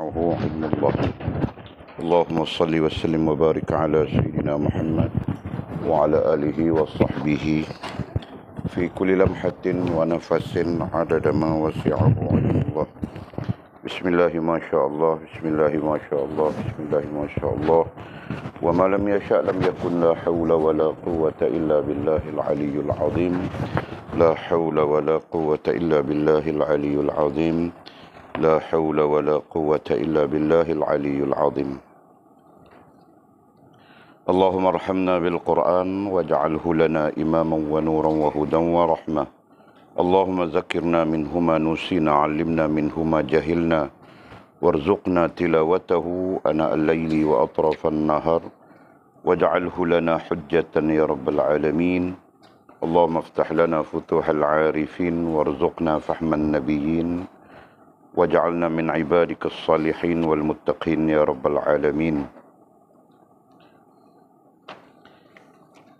علم الله. اللهم صل وسلم وبارك على سيدنا محمد وعلى آله وصحبه في كل لمحة ونفس عدد ما وسعه علم الله. بسم الله ما شاء الله، بسم الله ما شاء الله، بسم الله ما شاء الله، وما لم يشاء لم يكن. لا حول ولا قوة إلا بالله العلي العظيم. لا حول ولا قوة إلا بالله العلي العظيم. لا حول ولا قوة إلا بالله العلي العظيم. اللهم ارحمنا بالقرآن واجعله لنا إماما ونورا وهدى ورحمة. اللهم ذكرنا منه ما نسينا، علمنا منه ما جهلنا، وارزقنا تلاوته آناء الليل وأطراف النهار، واجعله لنا حجة يا رب العالمين. اللهم افتح لنا فتوح العارفين، وارزقنا فهم النبيين، واجعلنا من عبادك الصالحين والمتقين يا رب العالمين.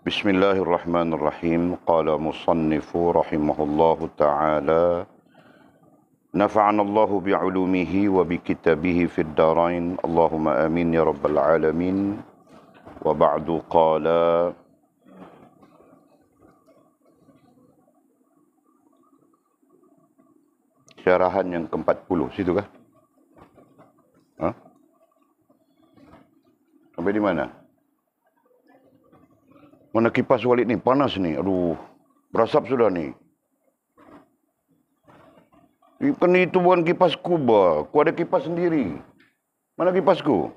بسم الله الرحمن الرحيم. قال مصنف رحمه الله تعالى: نفعنا الله بعلومه وبكتابه في الدارين، اللهم آمين يا رب العالمين. وبعد قال: syarahan yang ke-40, situ kah? Sampai di mana? Mana kipas Walid ni? Panas ni. Aduh, berasap sudah ni. Kan itu bukan kipasku, bah. Ku ada kipas sendiri. Mana kipasku?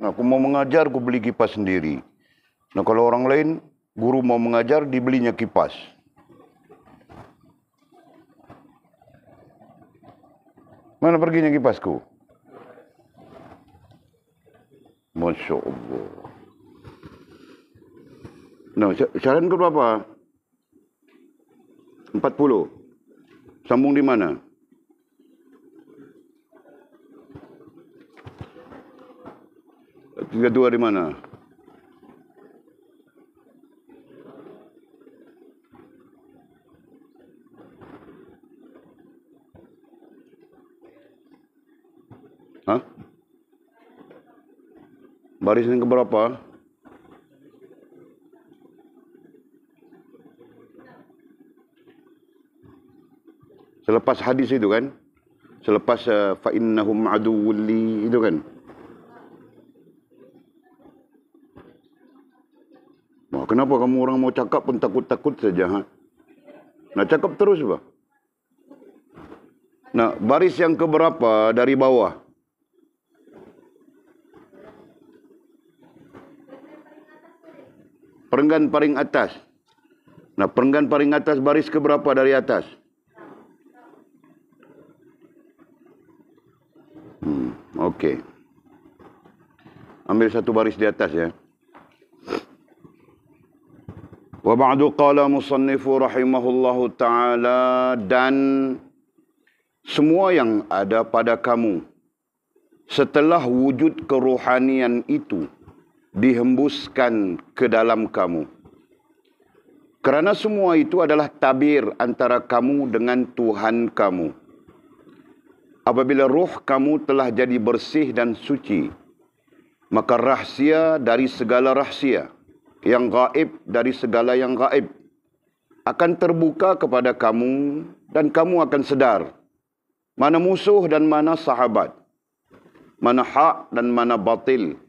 Nah, aku mau mengajar, aku beli kipas sendiri. Nah, kalau orang lain, guru mau mengajar, dibelinya kipas. Mana perginya kipasku? Masya Allah. Nah, syarahan ke berapa? 40. Sambung di mana? Tiga dua di mana? Hah? Baris yang keberapa? Selepas hadis itu kan? Selepas fa'innahum aduwwul li itu kan? Wah, kenapa kamu orang mau cakap pun takut-takut saja? Ha? Nah, cakap terus, bah. Nah, baris yang keberapa dari bawah? Perenggan paling atas. Nah, perenggan paling atas baris keberapa dari atas? Okey. Ambil satu baris di atas ya. Wa ba'du qala musannifu rahimahullahu ta'ala, dan semua yang ada pada kamu setelah wujud kerohanian itu dihembuskan ke dalam kamu. Kerana semua itu adalah tabir antara kamu dengan Tuhan kamu. Apabila roh kamu telah jadi bersih dan suci, maka rahsia dari segala rahsia, yang gaib dari segala yang gaib, akan terbuka kepada kamu, dan kamu akan sedar mana musuh dan mana sahabat, mana hak dan mana batil,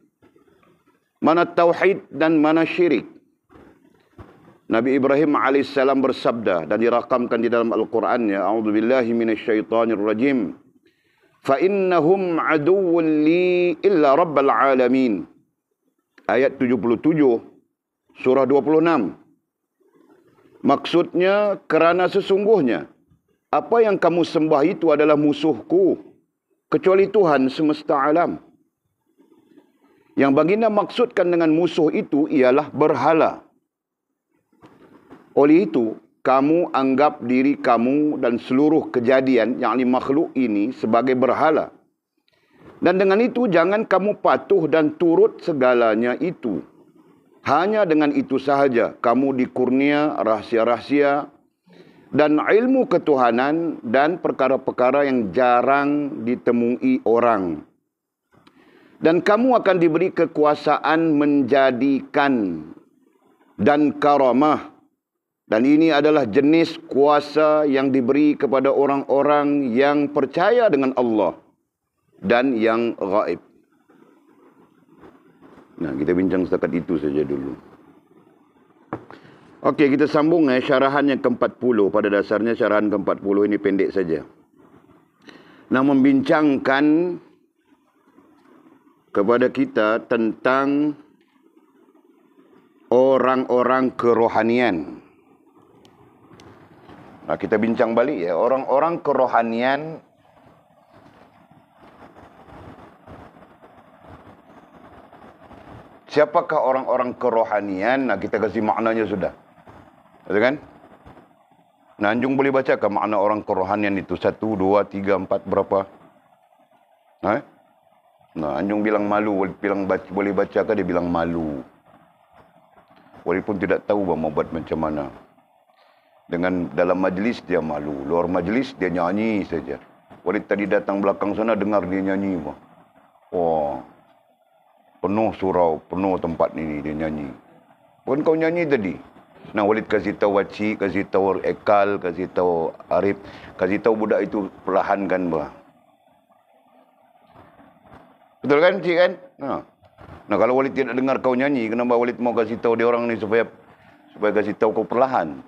mana tauhid dan mana syirik. Nabi Ibrahim AS bersabda, dan dirakamkan di dalam Al-Qurannya, A'udzubillahi minasyaitanirrajim, fa'innahum aduwwun li illa rabbal alamin. Ayat 77, surah 26. Maksudnya, kerana sesungguhnya apa yang kamu sembah itu adalah musuhku, kecuali Tuhan semesta alam. Yang baginda maksudkan dengan musuh itu ialah berhala. Oleh itu, kamu anggap diri kamu dan seluruh kejadian, yakni makhluk ini, sebagai berhala. Dan dengan itu, jangan kamu patuh dan turut segalanya itu. Hanya dengan itu sahaja, kamu dikurnia rahsia-rahsia dan ilmu ketuhanan dan perkara-perkara yang jarang ditemui orang. Dan kamu akan diberi kekuasaan menjadikan dan karamah. Dan ini adalah jenis kuasa yang diberi kepada orang-orang yang percaya dengan Allah dan yang gaib. Nah, kita bincang setakat itu saja dulu. Okey, kita sambung syarahan yang ke-40. Pada dasarnya syarahan ke-40 ini pendek saja. Nah, membincangkan kepada kita tentang orang-orang kerohanian. Nah, kita bincang balik ya, orang-orang kerohanian siapakah orang-orang kerohanian? Nah, kita kasih maknanya sudah. Betul kan? Nah, Anjung boleh bacakan makna orang kerohanian itu? 1, 2, 3, 4, berapa? Nah, Anjung bilang malu, boleh bacakan, dia bilang malu. Walaupun tidak tahu mau buat macam mana. Dengan dalam majlis dia malu, luar majlis dia nyanyi saja. Walid tadi datang belakang sana dengar dia nyanyi. Wah, penuh surau, penuh tempat ini dia nyanyi. Bukan kau nyanyi tadi. Nah, Walid kasih tahu Wacik, kasih tahu Ekal, kasih tahu Arif, kasih tahu budak itu perlahankan bah. Betul kan, cik kan? Nah, kalau Walid tidak dengar kau nyanyi, kenapa Walid mau kasih tahu dia orang ni supaya kasih tahu kau perlahan?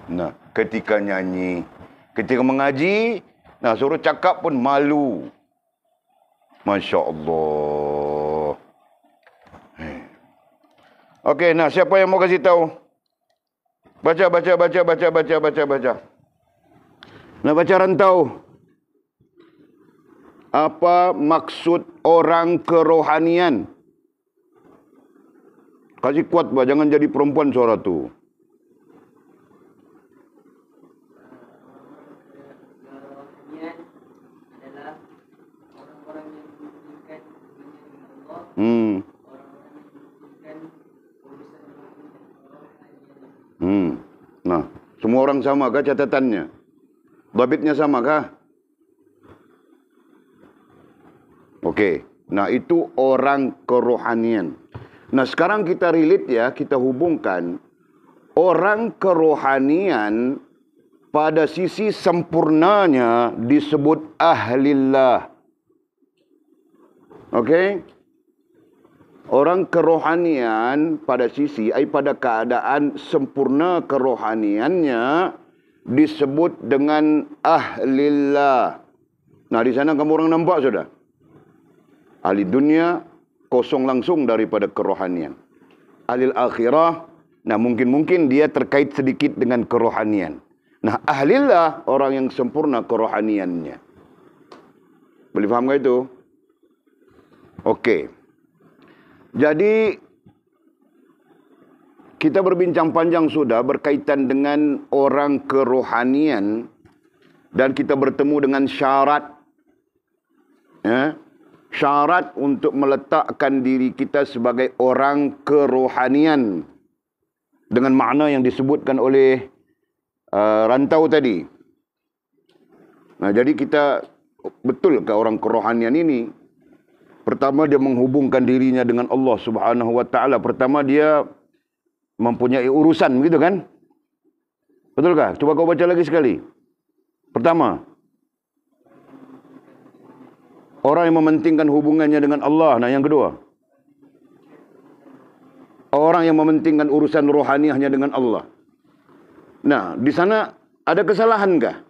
Nah, ketika nyanyi, ketika mengaji, nah suruh cakap pun malu. Masya Allah. Okey, nah siapa yang mau kasih tahu? Baca. Nah, baca rantau. Apa maksud orang kerohanian? Kasih kuat, bah. Jangan jadi perempuan suara tu. Nah, semua orang sama kah catatannya? Dhabitnya sama kah? Okey. Nah, itu orang kerohanian. Nah, sekarang kita relate ya, kita hubungkan orang kerohanian pada sisi sempurnanya disebut ahlillah. Okey? Orang kerohanian pada sisi, pada keadaan sempurna kerohaniannya disebut dengan ahlillah. Nah, di sana kamu orang nampak sudah. Ahli dunia kosong langsung daripada kerohanian. Ahli akhirah, nah mungkin dia terkait sedikit dengan kerohanian. Nah, ahlillah orang yang sempurna kerohaniannya. Boleh faham ke itu? Okey. Jadi, kita berbincang panjang sudah berkaitan dengan orang kerohanian dan kita bertemu dengan syarat. Syarat untuk meletakkan diri kita sebagai orang kerohanian dengan makna yang disebutkan oleh rantau tadi. Nah, jadi kita betul ke orang kerohanian ini? Pertama, dia menghubungkan dirinya dengan Allah Subhanahu wa taala. Pertama, dia mempunyai urusan, begitu kan? Betulkah? Coba kau baca lagi sekali. Pertama, orang yang mementingkan hubungannya dengan Allah. Nah, yang kedua, orang yang mementingkan urusan rohaniahnya dengan Allah. Nah, di sana ada kesalahankah?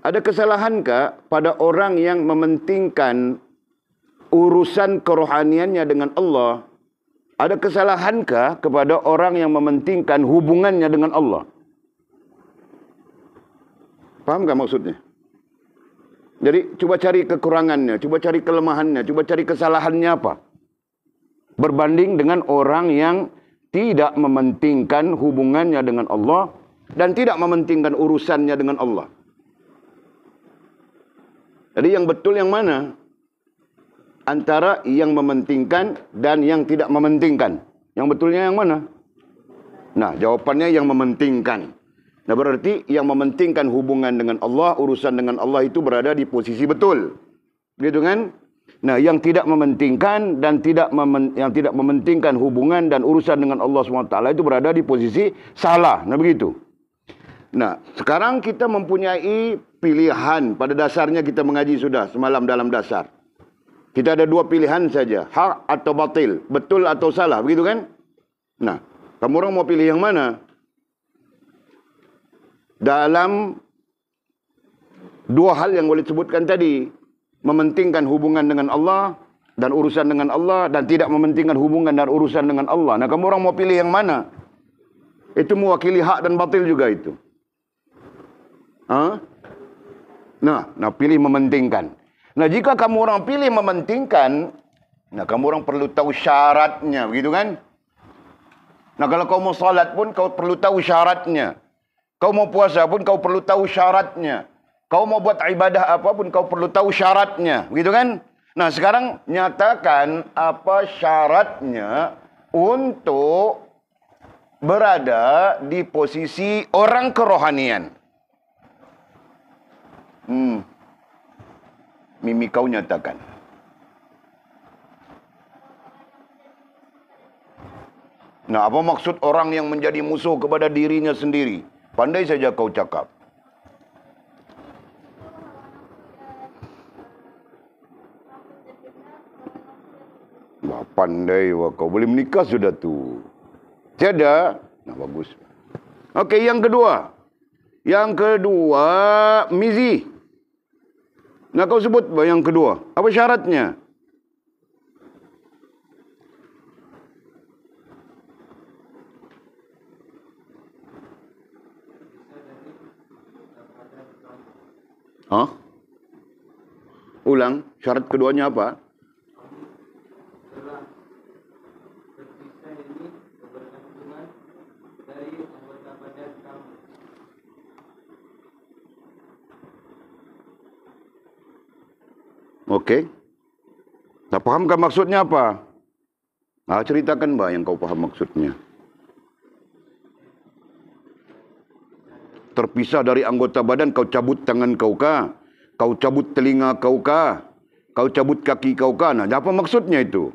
Ada kesalahankah pada orang yang mementingkan urusan kerohaniannya dengan Allah? Ada kesalahankah kepada orang yang mementingkan hubungannya dengan Allah? Fahamkah maksudnya? Jadi, cuba cari kekurangannya, cuba cari kelemahannya, cuba cari kesalahannya apa? Berbanding dengan orang yang tidak mementingkan hubungannya dengan Allah dan tidak mementingkan urusannya dengan Allah. Jadi, yang betul yang mana? Antara yang mementingkan dan yang tidak mementingkan. Yang betulnya yang mana? Nah, jawapannya yang mementingkan. Nah, berarti yang mementingkan hubungan dengan Allah, urusan dengan Allah itu berada di posisi betul. Gitu kan? Nah, yang tidak mementingkan dan yang tidak mementingkan hubungan dan urusan dengan Allah SWT itu berada di posisi salah. Nah, begitu. Nah, sekarang kita mempunyai pilihan. Pada dasarnya kita mengaji sudah semalam dalam dasar. Kita ada dua pilihan saja. Hak atau batil. Betul atau salah. Begitu kan? Nah, kamu orang mau pilih yang mana? Dalam dua hal yang boleh disebutkan tadi. Mementingkan hubungan dengan Allah dan urusan dengan Allah. Dan tidak mementingkan hubungan dan urusan dengan Allah. Nah, kamu orang mau pilih yang mana? Itu mewakili hak dan batil juga itu. Nah, pilih mementingkan. Nah, jika kamu orang pilih mementingkan, nah, kamu orang perlu tahu syaratnya, begitu kan? Nah, kalau kau mau salat pun, kau perlu tahu syaratnya. Kau mau puasa pun, kau perlu tahu syaratnya. Kau mau buat ibadah apapun, kau perlu tahu syaratnya, begitu kan? Nah, sekarang nyatakan apa syaratnya untuk berada di posisi orang kerohanian. Mimi kau nyatakan. Nah, apa maksud orang yang menjadi musuh kepada dirinya sendiri? Pandai saja kau cakap. Wah, pandai wah, kau boleh menikah sudah tu. Tiada? Nah, bagus. Okey, yang kedua. Yang kedua, mizi. Nah, kau sebut yang kedua. Apa syaratnya? Ulang, syarat keduanya apa? Okey. Tak fahamkan maksudnya apa? Ceritakan bah yang kau faham maksudnya. Terpisah dari anggota badan, kau cabut tangan kau kah? Kau cabut telinga kau kah? Kau cabut kaki kau kah? Nah, apa maksudnya itu?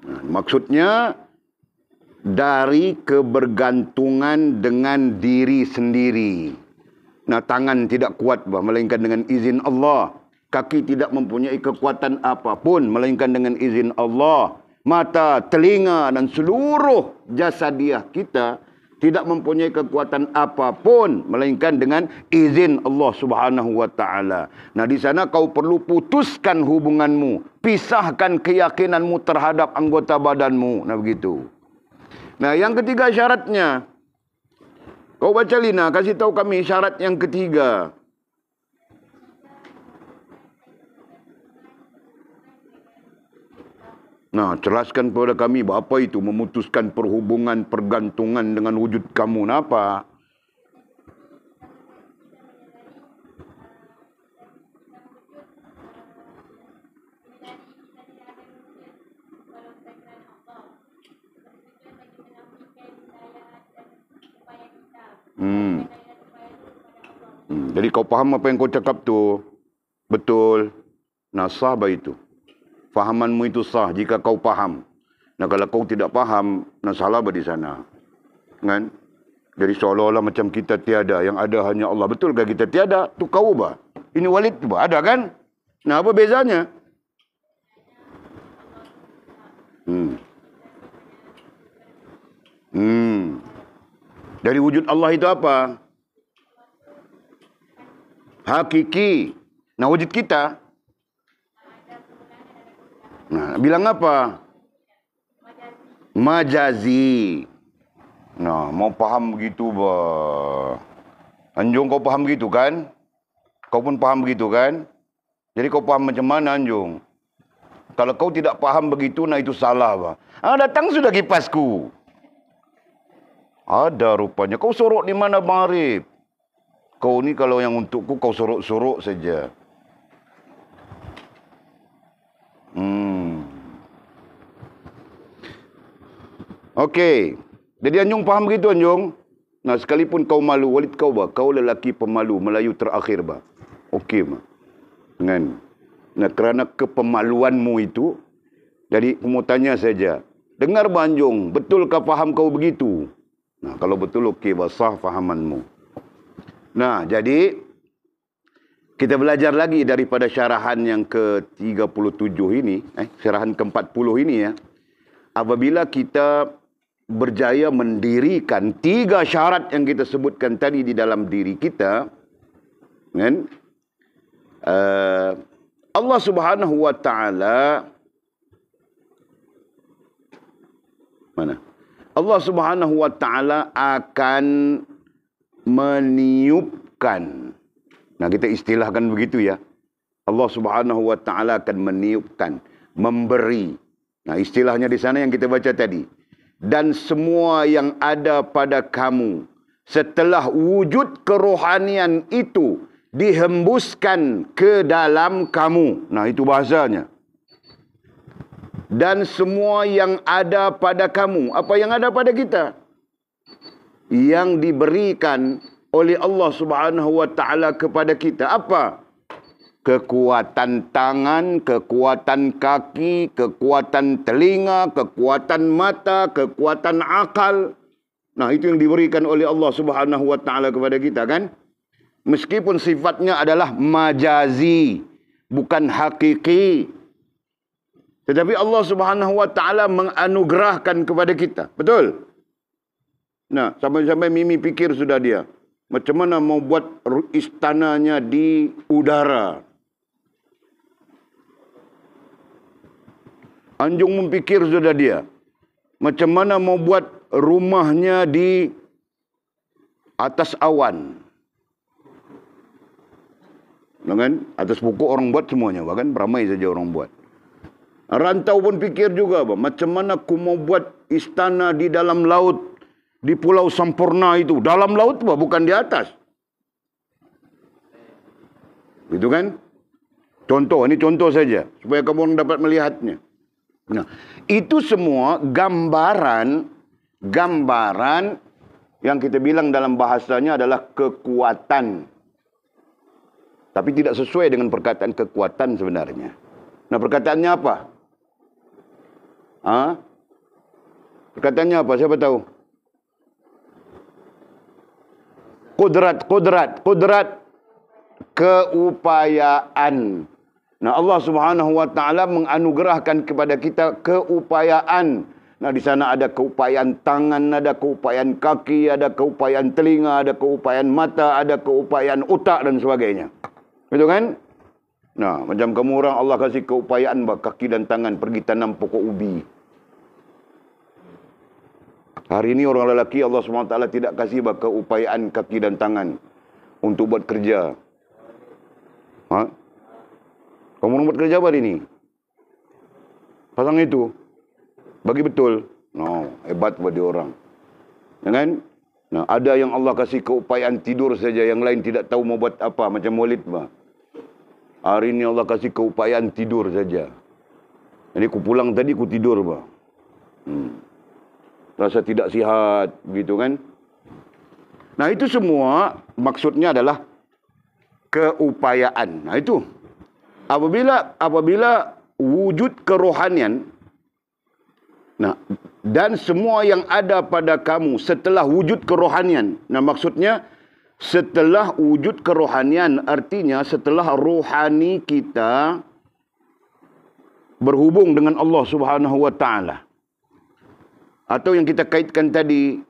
Nah, maksudnya dari kebergantungan dengan diri sendiri. Nah, tangan tidak kuat, melainkan dengan izin Allah. Kaki tidak mempunyai kekuatan apapun, melainkan dengan izin Allah. Mata, telinga dan seluruh jasadiah kita tidak mempunyai kekuatan apapun, melainkan dengan izin Allah Subhanahu wa taala. Nah, di sana kau perlu putuskan hubunganmu, pisahkan keyakinanmu terhadap anggota badanmu. Nah, begitu. Nah, yang ketiga syaratnya. Kau baca Lina, kasih tahu kami syarat yang ketiga. Nah, jelaskan kepada kami apa itu memutuskan perhubungan, pergantungan dengan wujud kamu. Apa? Jadi kau faham apa yang kau cakap tu? Betul. Nah, sah bah itu. Fahamanmu itu sah jika kau faham. Nah, kalau kau tidak faham, nah salah bah di sana. Kan? Jadi seolah-olah macam kita tiada, yang ada hanya Allah. Betulkah kita tiada? Tu kau bah. Ini Walid tu bah. Ada kan? Nah, apa bezanya? Dari wujud Allah itu apa? Hakiki. Nah, wujud kita. Nah, bilang apa? Majazi. Nah, mau paham begitu, bah. Anjung, kau paham begitu kan? Kau pun paham begitu kan? Jadi kau paham macam mana, Anjung? Kalau kau tidak paham begitu, nah itu salah, bah. Datang sudah kipasku. Ada rupanya. Kau sorok di mana, Bang Arif? Kau ni kalau yang untukku, kau sorok-sorok saja. Okey. Jadi Anjung faham begitu Anjung? Nah, sekalipun kau malu, Walid kau bah, kau lelaki pemalu, Melayu terakhir bah. Okey bah. Kan? Nah, kerana kepemaluanmu itu, jadi aku mau tanya saja. Dengar bah Anjung, betulkah faham kau begitu? Nah, kalau betul okey bah, sah fahamanmu. Nah, jadi kita belajar lagi daripada syarahan yang ke-37 ini, syarahan ke-40 ini ya. Apabila kita berjaya mendirikan 3 syarat yang kita sebutkan tadi di dalam diri kita, kan? Allah Subhanahu wa taala mana? Allah Subhanahu wa taala akan meniupkan. Nah, kita istilahkan begitu ya. Allah Subhanahu wa taala akan meniupkan, memberi. Nah, istilahnya di sana yang kita baca tadi. Dan semua yang ada pada kamu setelah wujud kerohanian itu dihembuskan ke dalam kamu. Nah, itu bahasanya. Dan semua yang ada pada kamu. Apa yang ada pada kita? Yang diberikan oleh Allah Subhanahu wa taala kepada kita. Apa? Kekuatan tangan, kekuatan kaki, kekuatan telinga, kekuatan mata, kekuatan akal. Nah, itu yang diberikan oleh Allah Subhanahu wa taala kepada kita kan? Meskipun sifatnya adalah majazi, bukan hakiki. Tetapi Allah Subhanahu wa taala menganugerahkan kepada kita. Betul? Nah, sampai-sampai Mimi pikir sudah dia, macam mana mau buat istananya di udara. Anjung memikir sudah dia, macam mana mau buat rumahnya di atas awan. Kan? Atas pokok orang buat semuanya, bahkan beramai saja orang buat. Rantau pun pikir juga, macam mana aku mau buat istana di dalam laut, di Pulau Sampurna itu. Dalam laut, bukan di atas. Itu kan? Contoh, ini contoh saja, supaya kamu orang dapat melihatnya. Nah, itu semua gambaran yang kita bilang dalam bahasanya adalah kekuatan. Tapi tidak sesuai dengan perkataan kekuatan sebenarnya. Nah, perkataannya apa? Perkataannya apa? Siapa tahu? Kudrat, keupayaan. Nah, Allah Subhanahu wa taala menganugerahkan kepada kita keupayaan. Nah, di sana ada keupayaan tangan, ada keupayaan kaki, ada keupayaan telinga, ada keupayaan mata, ada keupayaan otak dan sebagainya. Betul kan? Nah, macam kamu orang Allah kasih keupayaan kaki dan tangan pergi tanam pokok ubi. Hari ini orang lelaki Allah SWT tidak kasih keupayaan kaki dan tangan untuk buat kerja. Kamu orang buat kerja apa hari ini? Pasang itu. Bagi betul. No, hebat buat dia orang. Ya kan? Nah, ada yang Allah kasih keupayaan tidur saja, yang lain tidak tahu mau buat apa, macam Maulid bah. Hari ini Allah kasih keupayaan tidur saja. Jadi aku pulang tadi aku tidur bah. Rasa tidak sihat, begitu kan? Nah, itu semua maksudnya adalah keupayaan. Nah, itu. Apabila wujud kerohanian, nah, dan semua yang ada pada kamu setelah wujud kerohanian. Nah, maksudnya setelah wujud kerohanian artinya setelah rohani kita berhubung dengan Allah Subhanahu wa taala. Atau yang kita kaitkan tadi,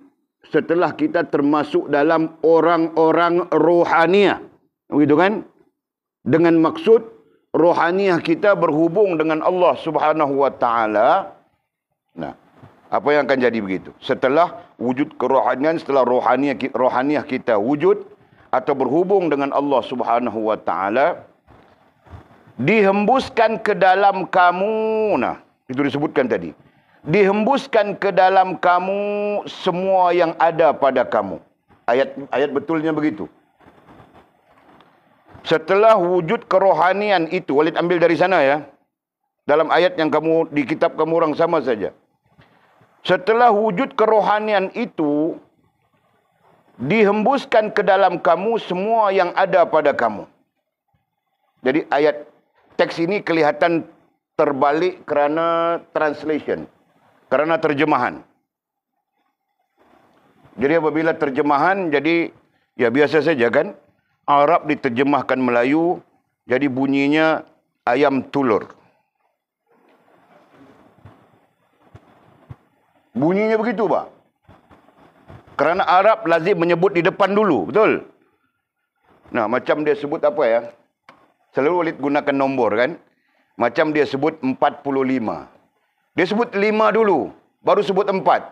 setelah kita termasuk dalam orang-orang rohaniah. Begitu kan? Dengan maksud rohaniah kita berhubung dengan Allah Subhanahu wa taala. Nah, apa yang akan jadi begitu? Setelah wujud kerohanian, setelah rohaniah kita wujud atau berhubung dengan Allah Subhanahu wa taala, dihembuskan ke dalam kamu. Nah, itu disebutkan tadi. Dihembuskan ke dalam kamu semua yang ada pada kamu. Ayat betulnya begitu. Setelah wujud kerohanian itu, Walid ambil dari sana ya. Dalam ayat yang di kitab kamu orang sama saja. Setelah wujud kerohanian itu dihembuskan ke dalam kamu semua yang ada pada kamu. Jadi ayat teks ini kelihatan terbalik kerana translation, kerana terjemahan. Jadi apabila terjemahan, jadi ya biasa saja kan. Arab diterjemahkan Melayu, jadi bunyinya ayam telur. Bunyinya begitu, Pak. Kerana Arab lazim menyebut di depan dulu, betul? Nah, macam dia sebut apa ya? Selalu Walid gunakan nombor kan? Macam dia sebut 45. Dia sebut 5 dulu, baru sebut 4.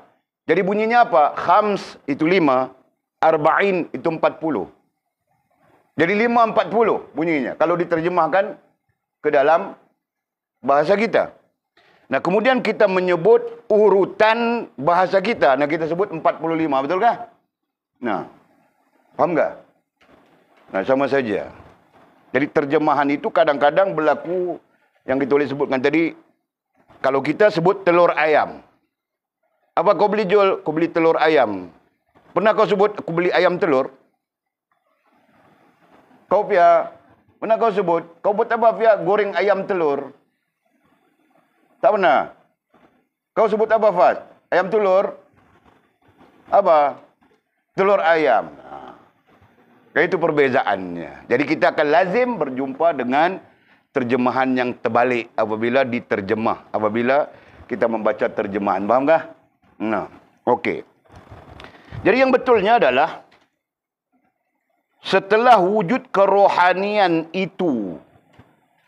Jadi bunyinya apa? Khams itu 5, arba'in itu 40. Jadi 540 bunyinya. Kalau diterjemahkan ke dalam bahasa kita. Nah, kemudian kita menyebut urutan bahasa kita. Nah, kita sebut 45. Betulkah? Nah, faham tak? Nah, sama saja. Jadi terjemahan itu kadang-kadang berlaku yang kita boleh sebutkan tadi. Kalau kita sebut telur ayam. Apa kau beli jual? Kau beli telur ayam. Pernah kau sebut aku beli ayam telur? Kau Pia, pernah kau sebut? Kau buat apa Pia? Goreng ayam telur. Tak pernah. Kau sebut apa Fas? Ayam telur? Apa? Telur ayam. Itu perbezaannya. Jadi kita akan lazim berjumpa dengan terjemahan yang terbalik apabila diterjemah. Apabila kita membaca terjemahan. Faham kah? Nah, okey. Jadi yang betulnya adalah setelah wujud kerohanian itu.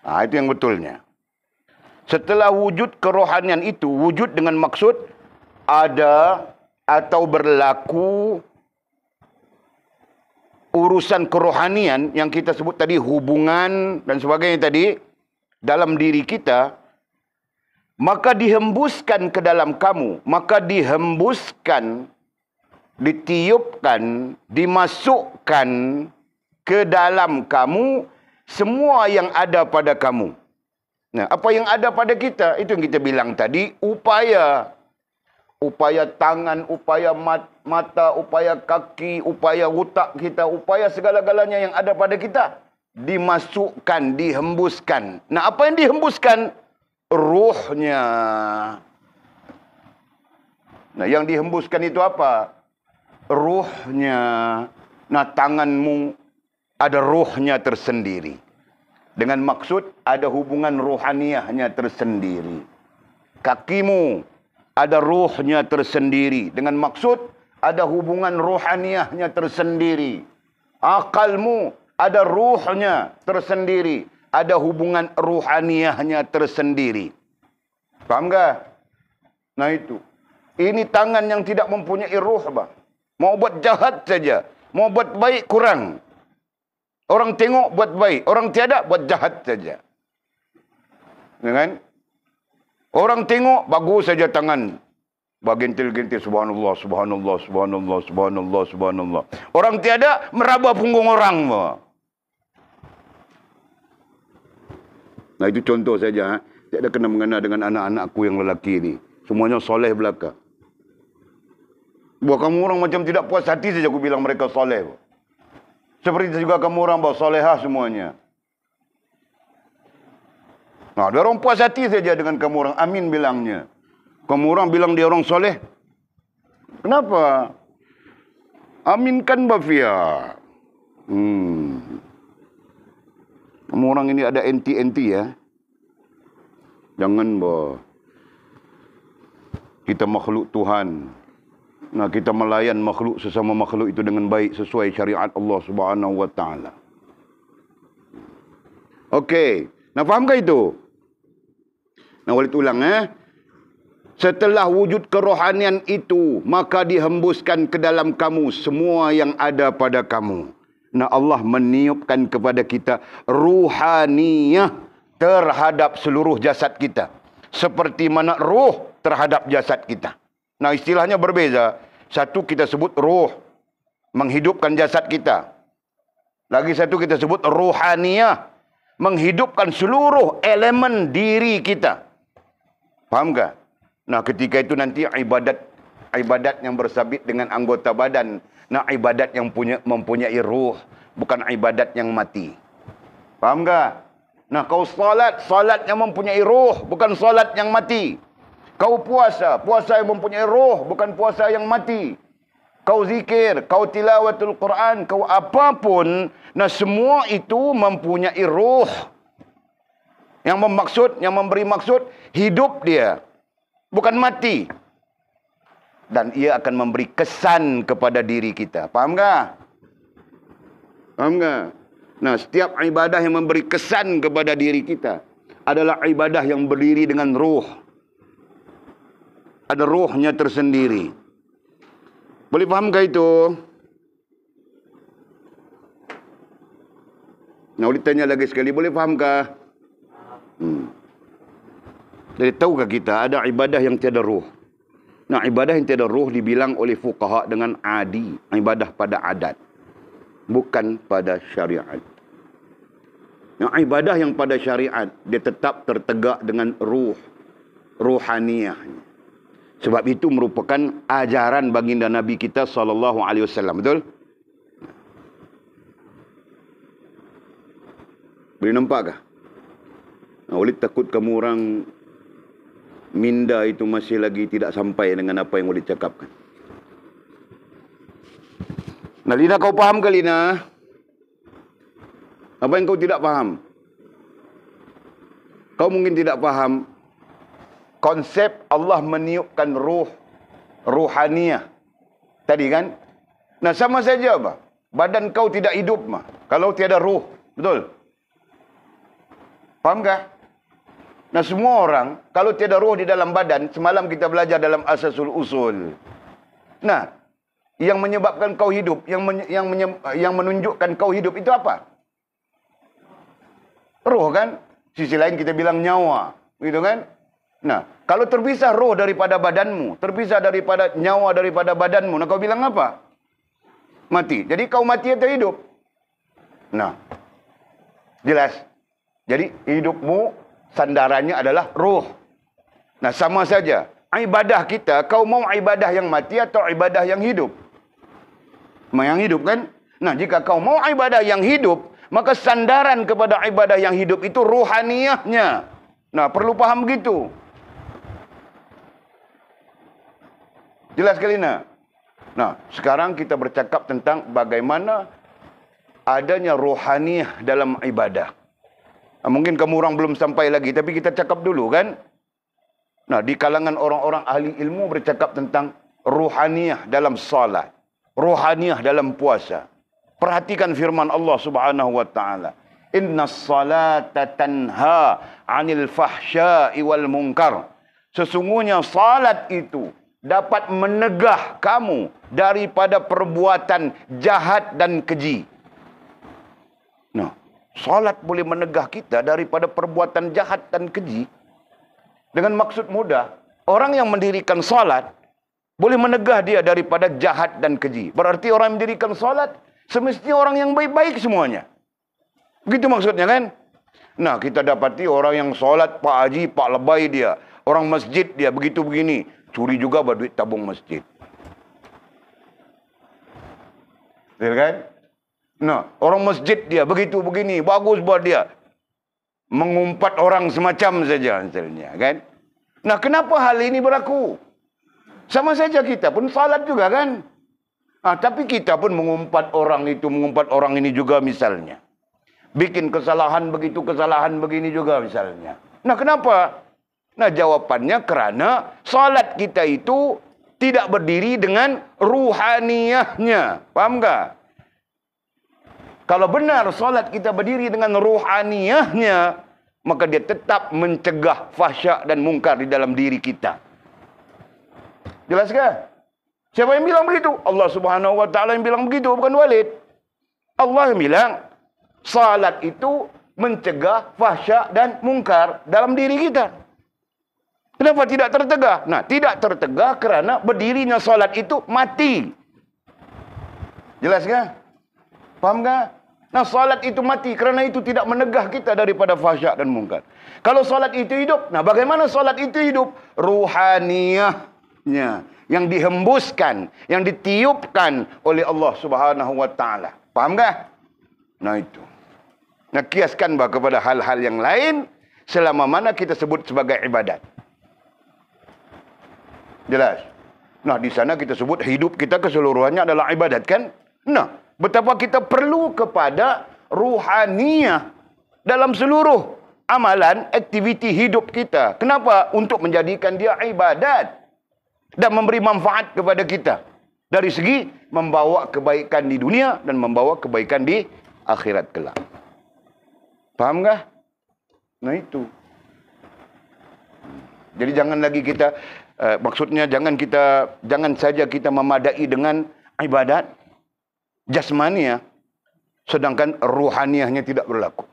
Itu yang betulnya. Setelah wujud kerohanian itu, wujud dengan maksud ada atau berlaku urusan kerohanian yang kita sebut tadi, hubungan dan sebagainya tadi, dalam diri kita, maka dihembuskan ke dalam kamu. Maka dihembuskan, ditiupkan, dimasukkan ke dalam kamu semua yang ada pada kamu. Nah, apa yang ada pada kita, itu yang kita bilang tadi, upaya. Upaya tangan, upaya mata, upaya kaki, upaya otak kita, upaya segala-galanya yang ada pada kita. Dimasukkan, dihembuskan. Nah, apa yang dihembuskan? Ruhnya. Nah, yang dihembuskan itu apa? Ruhnya. Nah, tanganmu ada ruhnya tersendiri. Dengan maksud ada hubungan rohaniahnya tersendiri. Kakimu ada ruhnya tersendiri. Dengan maksud ada hubungan rohaniahnya tersendiri. Akalmu ada ruhnya tersendiri. Ada hubungan rohaniahnya tersendiri. Faham tak? Nah itu. Ini tangan yang tidak mempunyai ruh, bang. Mau buat jahat saja. Mau buat baik kurang. Orang tengok buat baik. Orang tiada buat jahat saja. Ya kan? Orang tengok bagus saja tangan. Bagintil-gintil, subhanallah, subhanallah, subhanallah, subhanallah, subhanallah. Orang tiada meraba punggung orang. Nah itu contoh saja. Tiada kena mengena dengan anak-anakku yang lelaki ni. Semuanya soleh belaka. Buat kamu orang macam tidak puas hati saja aku bilang mereka soleh. Seperti juga kamu orang bahawa solehah semuanya. Nah, dia orang puas hati saja dengan kamu orang. Amin bilangnya. Kamu orang bilang dia orang soleh. Kenapa? Aminkan Bafia. Kamu orang ini ada enti-enti ya. Jangan kita makhluk Tuhan. Nah, kita melayan makhluk sesama makhluk itu dengan baik sesuai syariat Allah Subhanahu wa taala. Okey. Nah, fahamkah itu? Nah, Walid ulang Setelah wujud kerohanian itu, maka dihembuskan ke dalam kamu semua yang ada pada kamu. Nah, Allah meniupkan kepada kita ruhaniyah terhadap seluruh jasad kita. Seperti mana ruh terhadap jasad kita. Nah, istilahnya berbeza. Satu kita sebut ruh, menghidupkan jasad kita. Lagi satu kita sebut ruhaniyah, menghidupkan seluruh elemen diri kita. Faham tak? Nah, ketika itu nanti ibadat yang bersabit dengan anggota badan. Nah, ibadat yang mempunyai ruh, bukan ibadat yang mati. Faham tak? Nah, kau salat yang mempunyai ruh, bukan salat yang mati. Kau puasa yang mempunyai ruh, bukan puasa yang mati. Kau zikir, kau tilawatul Quran, kau apapun, nah semua itu mempunyai ruh. Yang memberi maksud hidup dia, bukan mati. Dan ia akan memberi kesan kepada diri kita. Faham tak? Faham tak? Nah, setiap ibadah yang memberi kesan kepada diri kita adalah ibadah yang berdiri dengan ruh. Ada ruhnya tersendiri. Boleh fahamkah itu? Nah, boleh tanya lagi sekali. Boleh fahamkah? Jadi tahukah kita ada ibadah yang tiada ruh? Nah, ibadah yang tiada ruh dibilang oleh fuqaha dengan adi. Ibadah pada adat. Bukan pada syariat. Nah, ibadah yang pada syariat, dia tetap tertegak dengan ruh. Ruhaniyahnya. Sebab itu merupakan ajaran baginda Nabi kita SAW. Betul? Boleh nampakkah? Oleh takut kamu orang minda itu masih lagi tidak sampai dengan apa yang boleh cakapkan. Nah, Lina, kau faham ke, Lina? Apa yang kau tidak faham? Kau mungkin tidak faham konsep Allah meniupkan ruhaniyah tadi kan? Nah, sama saja apa? Badan kau tidak hidup mah kalau tiada ruh. Betul? Faham kah? Nah, semua orang kalau tiada ruh di dalam badan, semalam kita belajar dalam asasul usul. Nah, yang menyebabkan kau hidup, yang menunjukkan kau hidup itu apa? Ruh kan? Sisi lain kita bilang nyawa, gitu kan? Nah, kalau terpisah roh daripada badanmu, terpisah daripada nyawa daripada badanmu, nah kau bilang apa? Mati. Jadi kau mati atau hidup? Nah, jelas. Jadi hidupmu sandarannya adalah roh. Nah, sama saja. Ibadah kita, kau mau ibadah yang mati atau ibadah yang hidup? Yang hidup kan? Nah, jika kau mau ibadah yang hidup, maka sandaran kepada ibadah yang hidup itu ruhaniyahnya. Nah, perlu paham begitu. Jelas sekali nak? Nah, sekarang kita bercakap tentang bagaimana adanya rohaniyah dalam ibadah. Nah, mungkin kamu orang belum sampai lagi, tapi kita cakap dulu kan? Nah, di kalangan orang-orang ahli ilmu bercakap tentang rohaniyah dalam salat, rohaniyah dalam puasa. Perhatikan firman Allah Subhanahu wa taala. Innas salata tanha 'anil fahsya'i wal munkar. Sesungguhnya salat itu dapat menegah kamu daripada perbuatan jahat dan keji. Nah, salat boleh menegah kita daripada perbuatan jahat dan keji. Dengan maksud mudah, orang yang mendirikan salat boleh menegah dia daripada jahat dan keji. Berarti orang yang mendirikan salat semestinya orang yang baik-baik semuanya. Begitu maksudnya kan? Nah, kita dapati orang yang salat Pak Haji, Pak Lebay dia. Orang masjid dia begitu begini. Curi juga berduit tabung masjid. Betul kan? Nah, orang masjid dia begitu begini. Bagus buat dia. Mengumpat orang semacam saja misalnya kan? Nah, kenapa hal ini berlaku? Sama saja kita pun salat juga kan? Tapi kita pun mengumpat orang itu, mengumpat orang ini juga misalnya. Bikin kesalahan begitu, kesalahan begini juga misalnya. Nah, kenapa? Nah, jawabannya karena salat kita itu tidak berdiri dengan ruhaniyahnya. Paham tak? Kalau benar salat kita berdiri dengan ruhaniyahnya, maka dia tetap mencegah fahsyak dan mungkar di dalam diri kita. Jelas ke? Siapa yang bilang begitu? Allah Subhanahu wa taala yang bilang begitu, bukan Walid. Allah yang bilang salat itu mencegah fahsyak dan mungkar dalam diri kita. Kenapa tidak tertegah? Nah, tidak tertegah kerana berdirinya salat itu mati. Jelas ke? Faham ke? Nah, solat itu mati kerana itu tidak menegah kita daripada fahsyak dan mungkar. Kalau solat itu hidup, nah bagaimana solat itu hidup? Ruhaniyahnya yang dihembuskan, yang ditiupkan oleh Allah Subhanahu wa taala. Faham tak? Nah itu. Nah, kiaskan bah kepada hal-hal yang lain selama mana kita sebut sebagai ibadat. Jelas? Nah, di sana kita sebut hidup kita keseluruhannya adalah ibadat, kan? Nah, betapa kita perlu kepada ruhaniyah dalam seluruh amalan, aktiviti hidup kita. Kenapa? Untuk menjadikan dia ibadat dan memberi manfaat kepada kita. Dari segi membawa kebaikan di dunia dan membawa kebaikan di akhirat kelak. Faham tak? Nah itu. Jadi jangan lagi kita, maksudnya jangan saja kita memadai dengan ibadat jasmania, sedangkan ruhaniyahnya tidak berlaku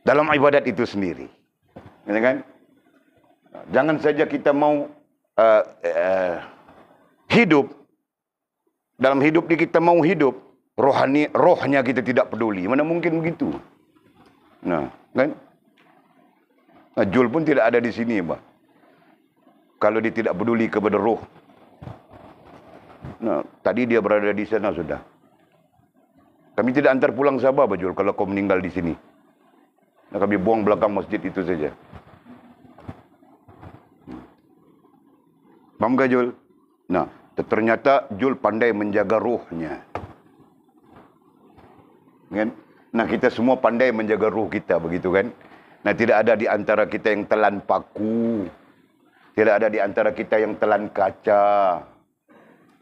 dalam ibadat itu sendiri. Kan? Jangan saja kita mau hidup, dalam hidup kita mau hidup, rohnya kita tidak peduli. Mana mungkin begitu? Nah, kan? Nah, Jul pun tidak ada di sini, Pak. Kalau dia tidak peduli kepada roh. Nah, tadi dia berada di sana sudah. Kami tidak antar pulang Sabah, Pak Jul, kalau kau meninggal di sini. Nah, kami buang belakang masjid itu saja. Paham ke Jul? Nah, ternyata Jul pandai menjaga rohnya. Kan? Nah, kita semua pandai menjaga roh kita, begitu kan? Nah, tidak ada di antara kita yang telan paku. Tidak ada di antara kita yang telan kaca.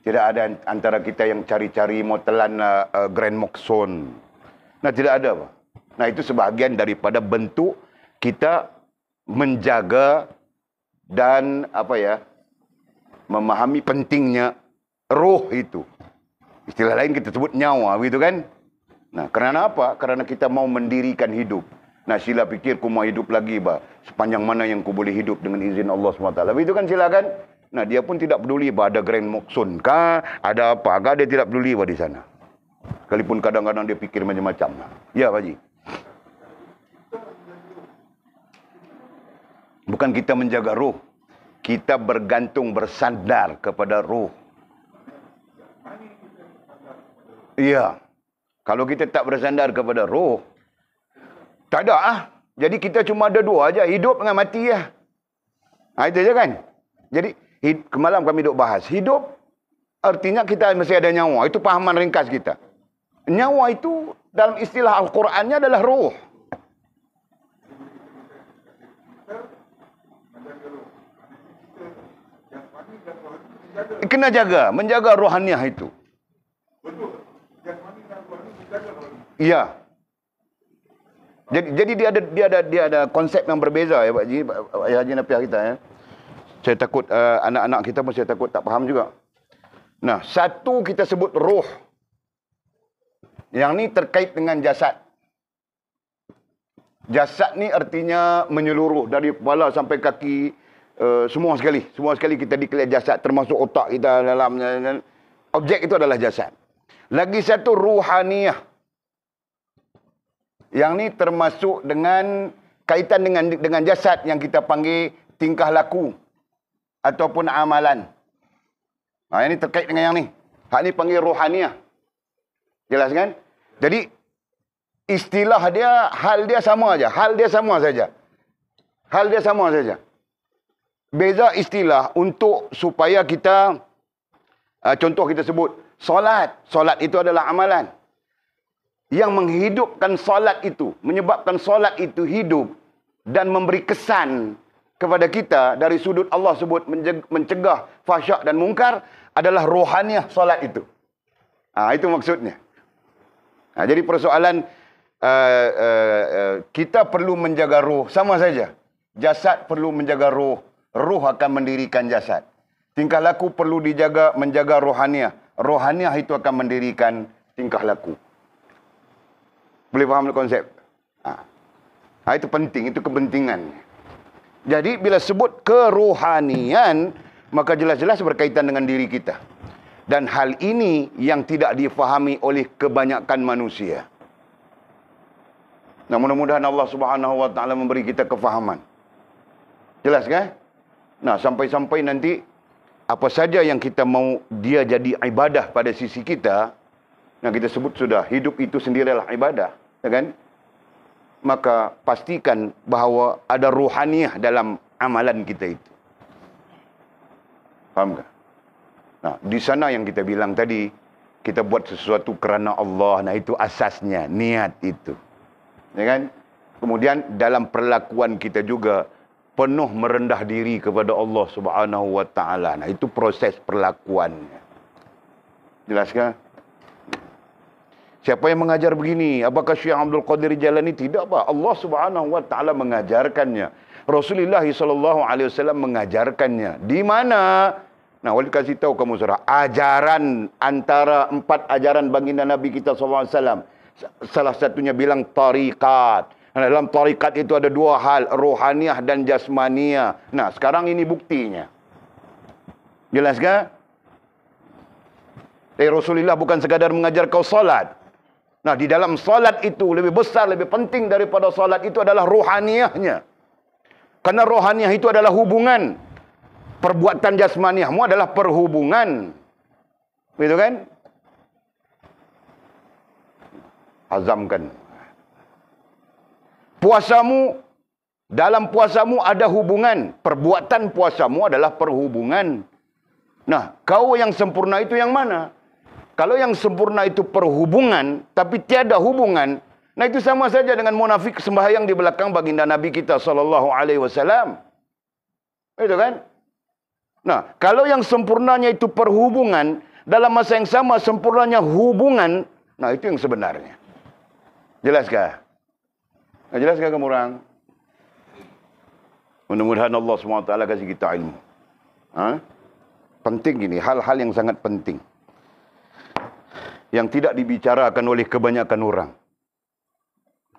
Tidak ada antara kita yang cari-cari mau telan Grand Moxon. Nah, tidak ada, Pak. Nah, itu sebahagian daripada bentuk kita menjaga dan memahami pentingnya roh itu. Istilah lain kita sebut nyawa, gitu kan? Nah, kerana apa? Kerana kita mau mendirikan hidup. Nah, sila fikir ku mau hidup lagi, bah. Sepanjang mana yang ku boleh hidup dengan izin Allah SWT. Itu kan silakan. Nah, dia pun tidak peduli, bah. Ada Grand Moxon kah? Ada apa kah? Dia tidak peduli, bah, di sana. Sekalipun kadang-kadang dia fikir macam-macam. Ya, Pak Haji. Bukan kita menjaga roh. Kita bergantung, bersandar kepada roh. Iya. Kalau kita tak bersandar kepada roh, tak ada ah. Jadi kita cuma ada dua aja, hidup dengan mati ya. Itu aja kan. Jadi kemalam kami duk bahas, hidup artinya kita mesti ada nyawa. Itu pahaman ringkas kita. Nyawa itu dalam istilah Al-Qurannya adalah roh. Kena jaga, menjaga rohaniah itu. Iya. Jadi dia ada konsep yang berbeza ya Pak Haji, Pak Haji Nafiah kita ya. Saya takut anak-anak kita pun saya takut tak faham juga. Nah, satu kita sebut roh. Yang ni terkait dengan jasad. Jasad ni artinya menyeluruh dari kepala sampai kaki, semua sekali. Semua sekali kita declare jasad, termasuk otak kita dalam objek itu adalah jasad. Lagi satu ruhaniyah. Yang ni termasuk dengan kaitan dengan jasad yang kita panggil tingkah laku ataupun amalan. Yang ni terkait dengan yang ni. Hak ni panggil ruhaniyah. Jelas kan? Jadi istilah dia, hal dia sama aja. Hal dia sama saja. Hal dia sama saja. Beza istilah untuk supaya kita, contoh kita sebut solat. Solat itu adalah amalan. Yang menghidupkan solat itu, menyebabkan solat itu hidup dan memberi kesan kepada kita dari sudut Allah sebut mencegah fahsyak dan mungkar adalah rohaniah solat itu. Itu maksudnya. Jadi persoalan kita perlu menjaga roh, sama saja. Jasad perlu menjaga roh, roh akan mendirikan jasad. Tingkah laku perlu dijaga, menjaga rohaniah. Rohaniah itu akan mendirikan tingkah laku. Boleh faham konsep? Itu penting, itu kepentingan. Jadi bila sebut kerohanian, maka jelas-jelas berkaitan dengan diri kita. Dan hal ini yang tidak difahami oleh kebanyakan manusia. Nah, mudah-mudahan Allah Subhanahu wa taala memberi kita kefahaman. Jelas kan? Nah, sampai-sampai nanti apa saja yang kita mau dia jadi ibadah pada sisi kita, nah kita sebut sudah hidup itu sendirilah ibadah, ya kan? Maka pastikan bahawa ada ruhaniah dalam amalan kita itu. Faham tak? Nah, di sana yang kita bilang tadi, kita buat sesuatu kerana Allah. Nah, itu asasnya, niat itu. Ya kan? Kemudian dalam perlakuan kita juga penuh merendah diri kepada Allah Subhanahu wa taala. Nah, itu proses perlakuannya. Jelas kan? Siapa yang mengajar begini? Apakah Syekh Abdul Qadir Jalani? Tidak, Pak. Allah Subhanahu wa taala mengajarkannya. Rasulullah sallallahu alaihi wasallam mengajarkannya. Di mana? Nah, Walid kasih tahu kamu saudara, ajaran antara 4 ajaran baginda Nabi kita sallallahu alaihi wasallam. Salah satunya bilang tarikat. Nah, dalam tarikat itu ada 2 hal, rohaniah dan jasmaniah. Nah, sekarang ini buktinya. Jelas kan? Rasulullah bukan sekadar mengajar kau salat. Nah, di dalam salat itu lebih besar, lebih penting daripada salat itu adalah rohaniahnya. Karena rohaniah itu adalah hubungan. Perbuatan jasmaniahmu adalah perhubungan. Begitu kan? Azamkan. Puasamu, dalam puasamu ada hubungan. Perbuatan puasamu adalah perhubungan. Nah, kau yang sempurna itu yang mana? Kalau yang sempurna itu perhubungan, tapi tiada hubungan, nah itu sama saja dengan munafik sembahyang di belakang baginda Nabi kita sallallahu alaihi wasallam. Itu kan? Nah, kalau yang sempurnanya itu perhubungan, dalam masa yang sama sempurnanya hubungan, nah itu yang sebenarnya. Jelaskah? Nah, jelaskah kamu orang? Mudah-mudahan Allah SWT kasih kita ilmu. Penting ini, hal-hal yang sangat penting. Yang tidak dibicarakan oleh kebanyakan orang.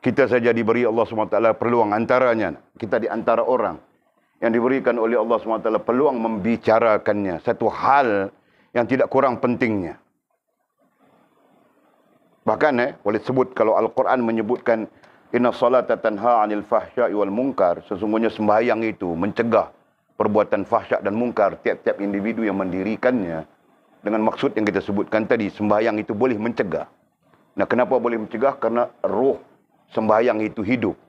Kita saja diberi Allah SWT peluang antaranya. Kita di antara orang yang diberikan oleh Allah SWT peluang membicarakannya. Satu hal yang tidak kurang pentingnya. Bahkan boleh sebut kalau Al-Quran menyebutkan inna salata tanha 'anil fahsya'i wal munkar. Sesungguhnya sembahyang itu mencegah perbuatan fahsya' dan munkar tiap-tiap individu yang mendirikannya. Dengan maksud yang kita sebutkan tadi, sembahyang itu boleh mencegah. Nah, kenapa boleh mencegah? Karena roh sembahyang itu hidup.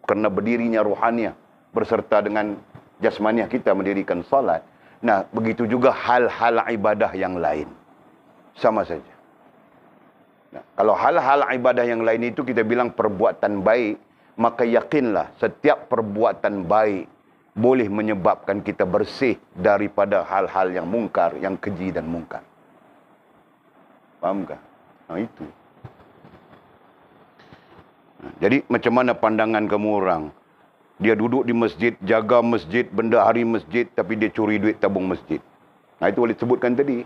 Karena berdirinya rohaniah berserta dengan jasmaniah kita mendirikan salat. Nah, begitu juga hal-hal ibadah yang lain. Sama saja. Nah, kalau hal-hal ibadah yang lain itu kita bilang perbuatan baik, maka yakinlah setiap perbuatan baik boleh menyebabkan kita bersih daripada hal-hal yang mungkar, yang keji dan mungkar. Fahamkah? Nah, itu. Nah, jadi macam mana pandangan kamu orang? Dia duduk di masjid, jaga masjid, benda hari masjid, tapi dia curi duit tabung masjid. Nah, itu boleh sebutkan tadi.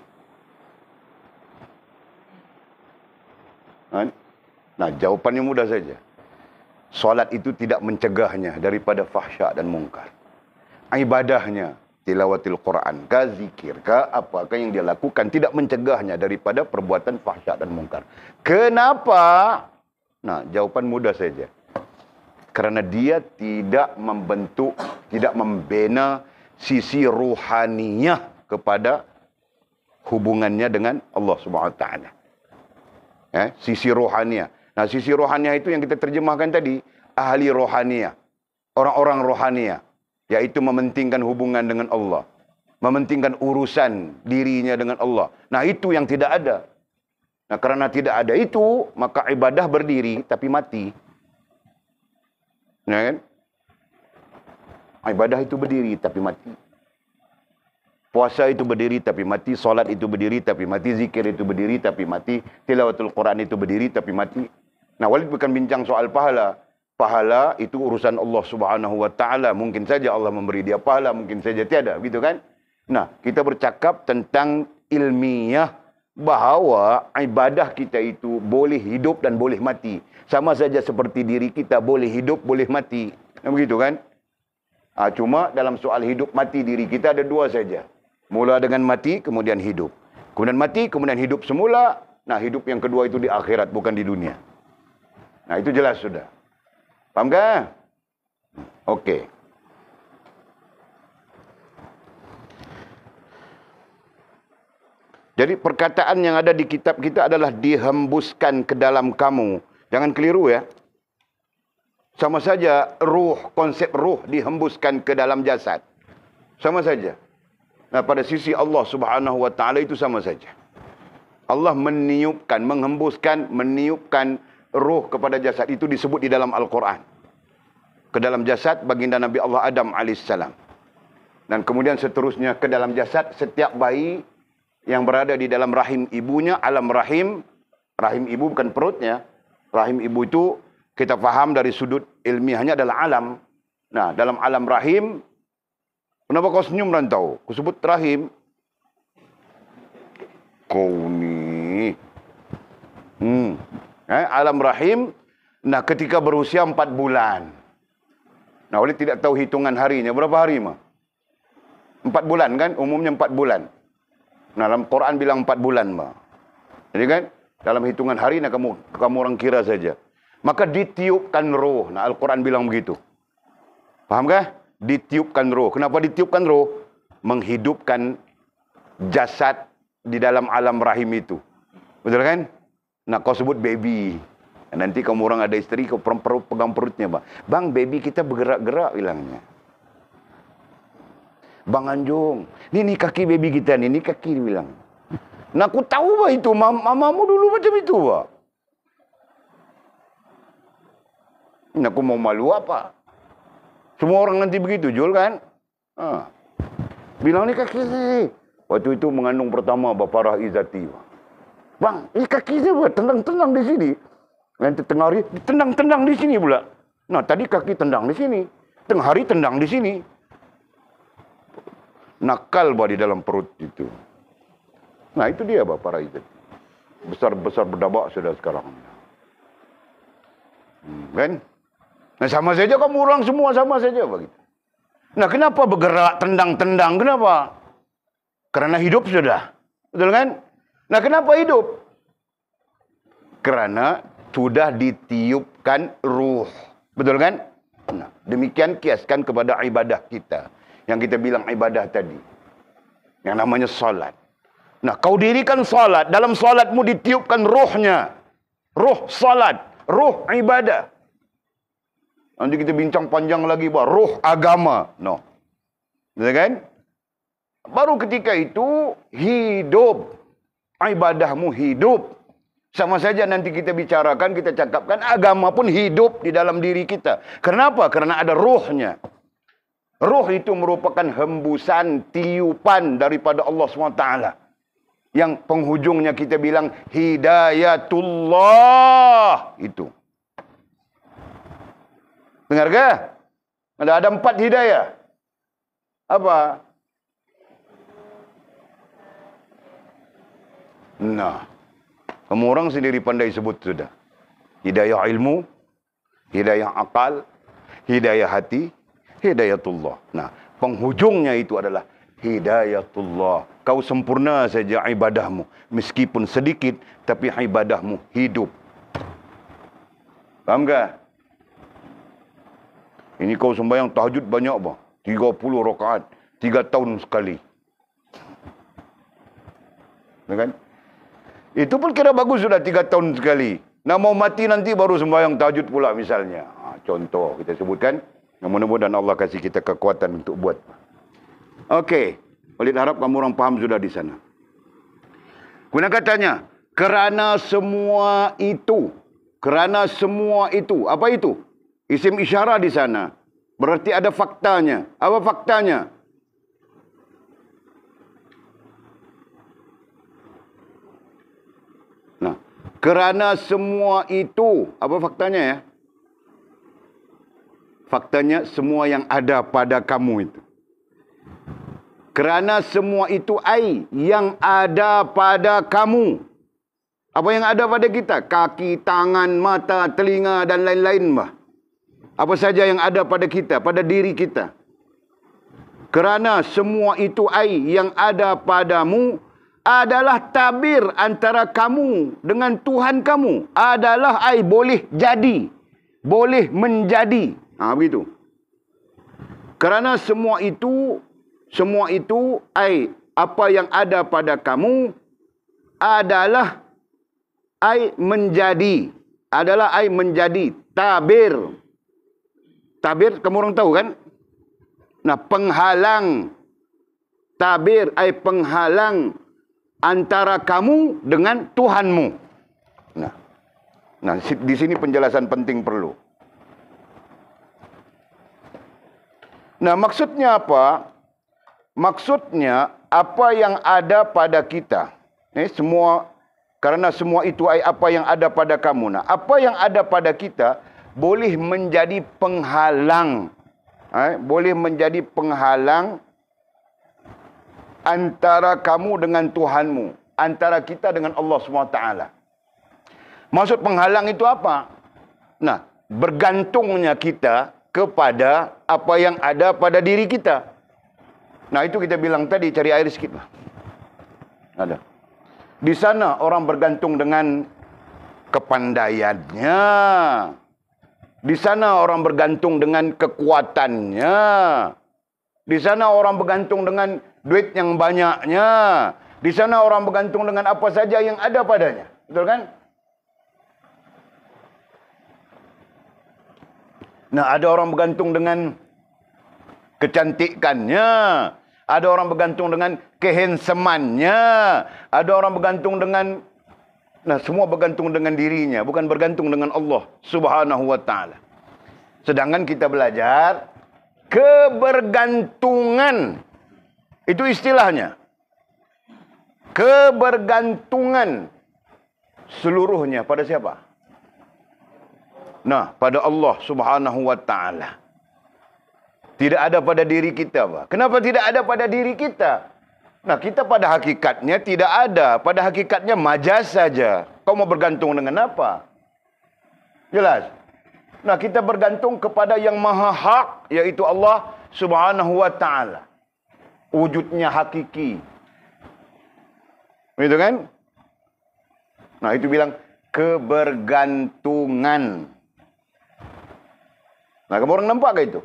Nah, jawapannya mudah saja. Solat itu tidak mencegahnya daripada fahsya dan mungkar. Ibadahnya, tilawatil Quran, ke zikir, ke apakah yang dia lakukan, tidak mencegahnya daripada perbuatan fahsya dan mungkar. Kenapa? Nah, jawapan mudah saja. Kerana dia tidak membentuk, tidak membina sisi ruhaniyah kepada hubungannya dengan Allah Subhanahu Wa Taala. Sisi rohaniah. Nah, sisi rohaniah itu yang kita terjemahkan tadi, ahli rohaniah, orang-orang rohaniah, yaitu mementingkan hubungan dengan Allah, mementingkan urusan dirinya dengan Allah. Nah, itu yang tidak ada. Nah, kerana tidak ada itu, maka ibadah berdiri tapi mati. Ya kan? Ibadah itu berdiri tapi mati. Puasa itu berdiri tapi mati, solat itu berdiri tapi mati, zikir itu berdiri tapi mati, tilawatul Quran itu berdiri tapi mati. Nah, Walid bukan bincang soal pahala. Pahala itu urusan Allah Subhanahu Wa Taala. Mungkin saja Allah memberi dia pahala, mungkin saja tiada, gitu kan? Nah, kita bercakap tentang ilmiah bahawa ibadah kita itu boleh hidup dan boleh mati. Sama saja seperti diri kita boleh hidup, boleh mati. Nah, begitu kan? Cuma dalam soal hidup mati diri kita ada 2 saja. Mula dengan mati, kemudian hidup. Kemudian mati, kemudian hidup semula. Nah, hidup yang kedua itu di akhirat, bukan di dunia. Nah, itu jelas sudah. Faham ke? Okey. Jadi perkataan yang ada di kitab kita adalah dihembuskan ke dalam kamu. Jangan keliru ya. Sama saja ruh, konsep ruh dihembuskan ke dalam jasad. Sama saja. Nah, pada sisi Allah Subhanahu wa taala itu sama saja. Allah meniupkan, menghembuskan, meniupkan ruh kepada jasad, itu disebut di dalam Al-Quran. Ke dalam jasad baginda Nabi Allah Adam alaihissalam. Dan kemudian seterusnya ke dalam jasad setiap bayi yang berada di dalam rahim ibunya, alam rahim. Rahim ibu bukan perutnya. Rahim ibu itu kita faham dari sudut ilmiahnya adalah alam. Nah, dalam alam rahim, kenapa kau senyum rantau? Aku sebut rahim. Kau ni. Alam rahim. Nah, ketika berusia 4 bulan. Nah, oleh tidak tahu hitungan harinya. Berapa hari mah? 4 bulan kan? Umumnya 4 bulan. Nah, dalam Quran bilang 4 bulan mah. Jadi kan? Dalam hitungan hari, nah kamu orang kira saja. Maka ditiupkan roh. Nah, Al-Quran bilang begitu. Faham kah? Ditiupkan roh. Kenapa ditiupkan roh? Menghidupkan jasad di dalam alam rahim itu. Betul kan? Nah, kau sebut baby. Nanti kamu orang ada istri, kau pegang perutnya, Bang. Bang, baby kita bergerak-gerak, bilangnya. Bang Anjung, ini kaki baby kita, ini kaki, dia bilang. Nah, aku tahu bah itu, mamamu dulu macam itu, bah. Nah, aku mau malu apa? Semua orang nanti begitu, Jul kan? Bilang, ini kaki saya. Waktu itu mengandung pertama Bapak Rahizati. Bang, ini kaki saya, bah. Tendang-tendang di sini. Nanti tengah hari, tendang-tendang di sini pula. Nah, tadi kaki tendang di sini. Tengah hari tendang di sini. Nakal bah di dalam perut itu. Nah, itu dia Bapak Rahizati. Besar-besar berdabak sudah sekarang. Kan? Nah, sama saja kamu orang semua sama saja begitu. Nah, kenapa bergerak tendang-tendang? Kenapa? Karena hidup sudah. Betul kan? Nah, kenapa hidup? Karena sudah ditiupkan ruh. Betul kan? Nah, demikian kiaskan kepada ibadah kita. Yang kita bilang ibadah tadi. Yang namanya salat. Nah, kau dirikan salat. Dalam salatmu ditiupkan ruhnya. Ruh salat. Ruh ibadah. Nanti kita bincang panjang lagi, bah, ruh agama. No. Betul kan? Baru ketika itu hidup. Ibadahmu hidup. Sama saja nanti kita bicarakan, kita cakapkan, agama pun hidup di dalam diri kita. Kenapa? Karena ada ruhnya. Ruh itu merupakan hembusan, tiupan daripada Allah SWT. Yang penghujungnya kita bilang hidayatullah. Itu. Dengar ke? Ada 4 hidayah. Apa? Nah, kamu orang sendiri pandai sebut sudah. Hidayah ilmu, hidayah akal, hidayah hati, hidayatullah. Nah, penghujungnya itu adalah hidayatullah. Kau sempurna saja ibadahmu. Meskipun sedikit, tapi ibadahmu hidup. Faham tak? Ini kau sembahyang tahajud banyak bah. 30 rakaat. 3 tahun sekali. Kan? Itu pun kira bagus sudah 3 tahun sekali. Nah, mau mati nanti baru sembahyang tahajud pula misalnya. Contoh kita sebutkan. Mudah-mudahan Allah kasih kita kekuatan untuk buat. Okey. Walid harap kamu orang faham sudah di sana. Kemudian katanya. Kerana semua itu. Kerana semua itu. Apa itu? Isim isyarah di sana. Berarti ada faktanya. Apa faktanya? Nah, kerana semua itu. Apa faktanya ya? Faktanya semua yang ada pada kamu itu. Kerana semua itu yang ada pada kamu. Apa yang ada pada kita? Kaki, tangan, mata, telinga dan lain-lain bah. Apa saja yang ada pada kita, pada diri kita. Kerana semua itu yang ada padamu adalah tabir antara kamu dengan Tuhan kamu. Adalah boleh jadi. boleh menjadi. Begitu. Kerana semua itu ai apa yang ada pada kamu adalah ai menjadi. Adalah ai menjadi. Tabir. Tabir kamu orang tahu kan? Nah, penghalang. Tabir ai penghalang antara kamu dengan Tuhanmu. Nah, di sini penjelasan penting perlu. Nah, maksudnya apa? Maksudnya apa yang ada pada kita. Semua, karena semua itu apa yang ada pada kamu. Nah, apa yang ada pada kita boleh menjadi penghalang. Boleh menjadi penghalang antara kamu dengan Tuhanmu. Antara kita dengan Allah SWT. Maksud penghalang itu apa? Nah, bergantungnya kita kepada apa yang ada pada diri kita. Nah, itu kita bilang tadi, cari air sikit lah. Ada. Di sana orang bergantung dengan kepandaiannya. Di sana orang bergantung dengan kekuatannya. Di sana orang bergantung dengan duit yang banyaknya. Di sana orang bergantung dengan apa saja yang ada padanya. Betul kan? Nah, ada orang bergantung dengan kecantikannya. Ada orang bergantung dengan kehansomannya. Ada orang bergantung dengan... Nah, semua bergantung dengan dirinya. Bukan bergantung dengan Allah Subhanahu wa ta'ala. Sedangkan kita belajar kebergantungan. Itu istilahnya. Kebergantungan seluruhnya pada siapa? Nah, pada Allah Subhanahu wa ta'ala. Tidak ada pada diri kita, Pak. Kenapa tidak ada pada diri kita? Nah, kita pada hakikatnya tidak ada. Pada hakikatnya majas saja. Kau mau bergantung dengan apa? Jelas? Nah, kita bergantung kepada yang maha hak, yaitu Allah Subhanahu wa ta'ala. Wujudnya hakiki. Begitu kan? Nah, itu bilang kebergantungan. Nah, kamu orang nampak ke itu?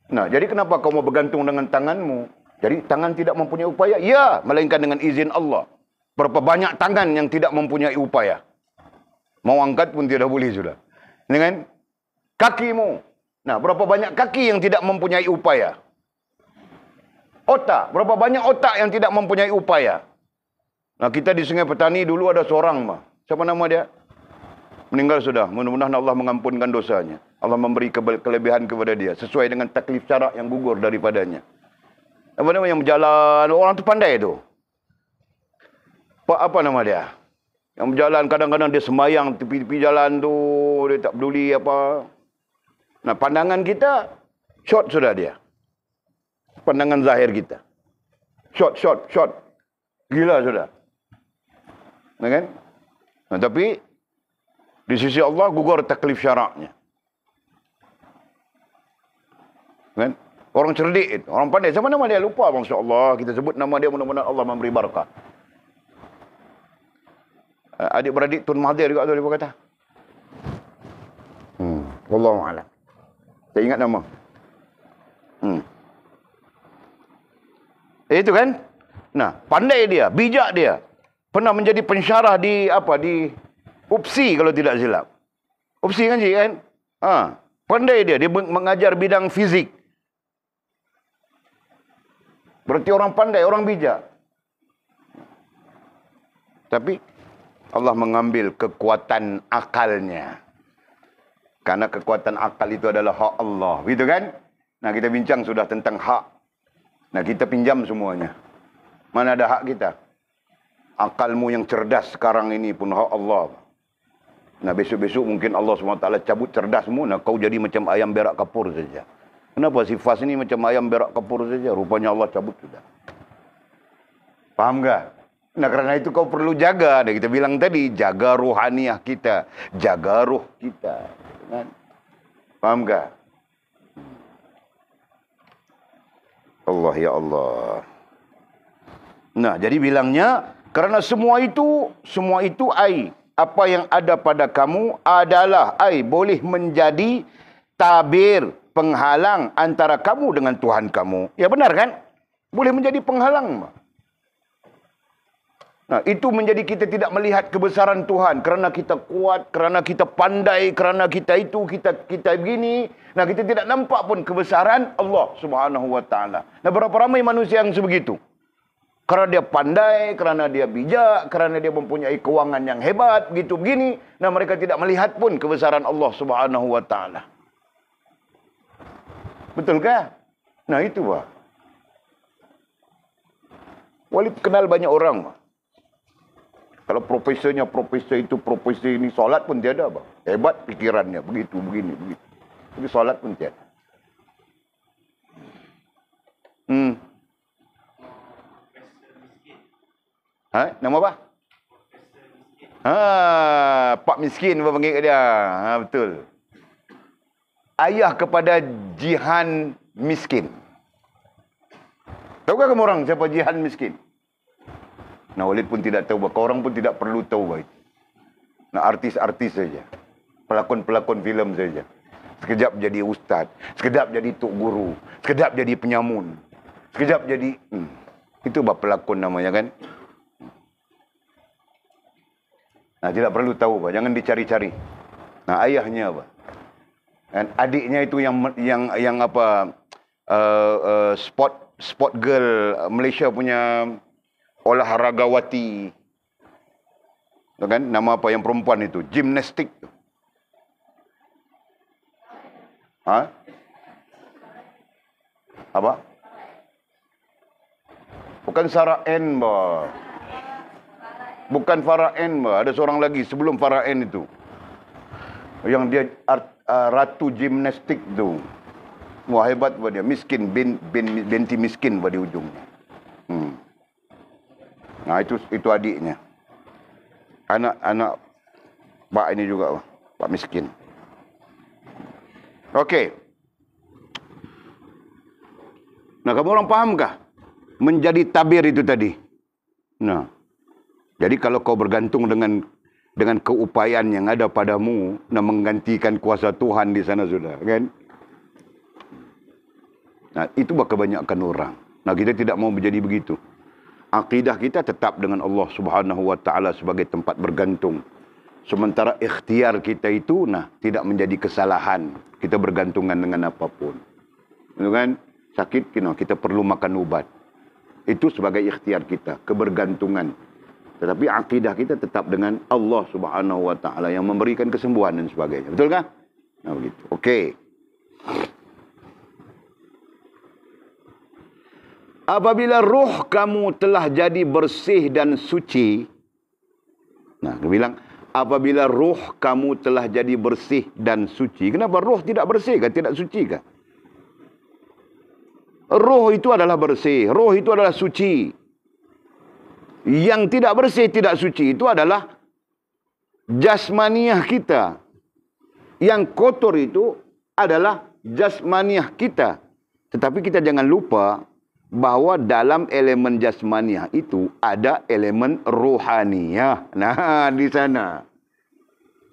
Nah, jadi kenapa kau mau bergantung dengan tanganmu? Jadi tangan tidak mempunyai upaya? Ya, melainkan dengan izin Allah. Berapa banyak tangan yang tidak mempunyai upaya? Mau angkat pun tidak boleh sudah. Dengan kakimu. Nah, berapa banyak kaki yang tidak mempunyai upaya? Otak. Berapa banyak otak yang tidak mempunyai upaya? Nah, kita di Sungai Petani dulu ada seorang, mah. Siapa nama dia? Meninggal sudah. Mudah-mudahan Allah mengampunkan dosanya. Allah memberi kelebihan kepada dia. Sesuai dengan taklif syarak yang gugur daripadanya. Apa nama yang berjalan? Orang tu pandai tu. Apa nama dia? Yang berjalan kadang-kadang dia semayang tepi-tepi jalan tu. Dia tak peduli apa. Nah, pandangan kita short sudah dia. Pandangan zahir kita. Short. Gila sudah. Nah, kan? Nah, tapi di sisi Allah gugur taklif syaraknya. Kan? Orang cerdik, orang pandai. Siapa nama dia? Lupa, Masya Allah. Kita sebut nama dia, mudah-mudahan Allah memberi barakah. Adik-beradik Tun Mahathir juga tu dia kata. Wallahualam. Saya ingat nama. Itu kan? Nah, pandai dia, bijak dia. Pernah menjadi pensyarah di UPSI kalau tidak silap. UPSI kan cik kan? Pandai dia mengajar bidang fizik. Berarti orang pandai, orang bijak. Tapi Allah mengambil kekuatan akalnya. Karena kekuatan akal itu adalah hak Allah. Gitu kan? Nah, kita bincang sudah tentang hak. Nah, kita pinjam semuanya. Mana ada hak kita? Akalmu yang cerdas sekarang ini pun hak Allah. Nah, besok-besok mungkin Allah SWT cabut cerdasmu. Nah, kau jadi macam ayam berak kapur saja. Kenapa si Fas ini macam ayam berak kapur saja? Rupanya Allah cabut sudah. Paham tak? Nah, karena itu kau perlu jaga. Dan kita bilang tadi, jaga rohaniah kita. Jaga roh kita. Kan? Paham tak? Allah ya Allah. Nah, jadi bilangnya, karena semua itu apa yang ada pada kamu adalah boleh menjadi tabir, penghalang antara kamu dengan Tuhan kamu. Ya benar kan? Boleh menjadi penghalang. Nah, itu menjadi kita tidak melihat kebesaran Tuhan kerana kita kuat, kerana kita pandai, kerana kita itu, kita begini. Nah, kita tidak nampak pun kebesaran Allah Subhanahu wa taala. Nah, berapa ramai manusia yang sebegitu? Kerana dia pandai, kerana dia bijak, kerana dia mempunyai keuangan yang hebat, begitu begini. Nah, mereka tidak melihat pun kebesaran Allah Subhanahu wa taala. Betul kah? Nah, itu bah. Wali kenal banyak orang bah. Kalau profesornya profesor itu, profesor ini, solat pun tiada bah. Hebat pikirannya, begitu, begini, begitu. Tapi solat pun tiada. Nama apa? Pak Miskin apa panggil kat dia. Betul. Ayah kepada Jihan Miskin. Tahukah kamu orang siapa Jihan Miskin? Nah, Walid pun tidak tahu. Orang pun tidak perlu tahu baik. Nah, artis-artis saja. Pelakon-pelakon filem saja. Sekejap jadi ustaz. Sekejap jadi tok guru. Sekejap jadi penyamun. Sekejap jadi... Itu bah pelakon namanya kan. Nah, tidak perlu tahu bah. Jangan dicari-cari. Nah, ayahnya apa? Dan adiknya itu yang apa? Sport girl Malaysia punya olahragawati. Kan? Nama apa yang perempuan itu? Gimnastik. Apa? Bukan Sarah Ann, bah. Bukan Farah Ann, bah. Ada seorang lagi sebelum Farah Ann itu. Yang dia ratu gimnastik tu. Wah, hebat bah dia. Miskin, binti miskin bah di ujungnya. Nah, itu adiknya. Anak Pak ini juga, Pak Miskin. Okey. Nah, kamu orang fahamkah? Menjadi tabir itu tadi. Nah, jadi kalau kau bergantung dengan keupayaan yang ada padamu, nak menggantikan kuasa Tuhan di sana sudah, kan? Nah, itu kebanyakan orang. Nah, kita tidak mau menjadi begitu. Akidah kita tetap dengan Allah Subhanahu wa taala sebagai tempat bergantung. Sementara ikhtiar kita itu tidak menjadi kesalahan. Kita bergantungan dengan apapun. Itu kan? Sakit kita perlu makan ubat. Itu sebagai ikhtiar kita, kebergantungan. Tetapi akidah kita tetap dengan Allah Subhanahu wa taala yang memberikan kesembuhan dan sebagainya. Betul kah? Nah, begitu. Okey. Apabila ruh kamu telah jadi bersih dan suci. Nah, dia bilang, apabila ruh kamu telah jadi bersih dan suci. Kenapa ruh tidak bersih kah? Tidak suci kah? Ruh itu adalah bersih. Ruh itu adalah suci. Yang tidak bersih, tidak suci itu adalah jasmaniah kita. Yang kotor itu adalah jasmaniah kita. Tetapi kita jangan lupa bahawa dalam elemen jasmaniah itu ada elemen rohaniah. Nah, di sana.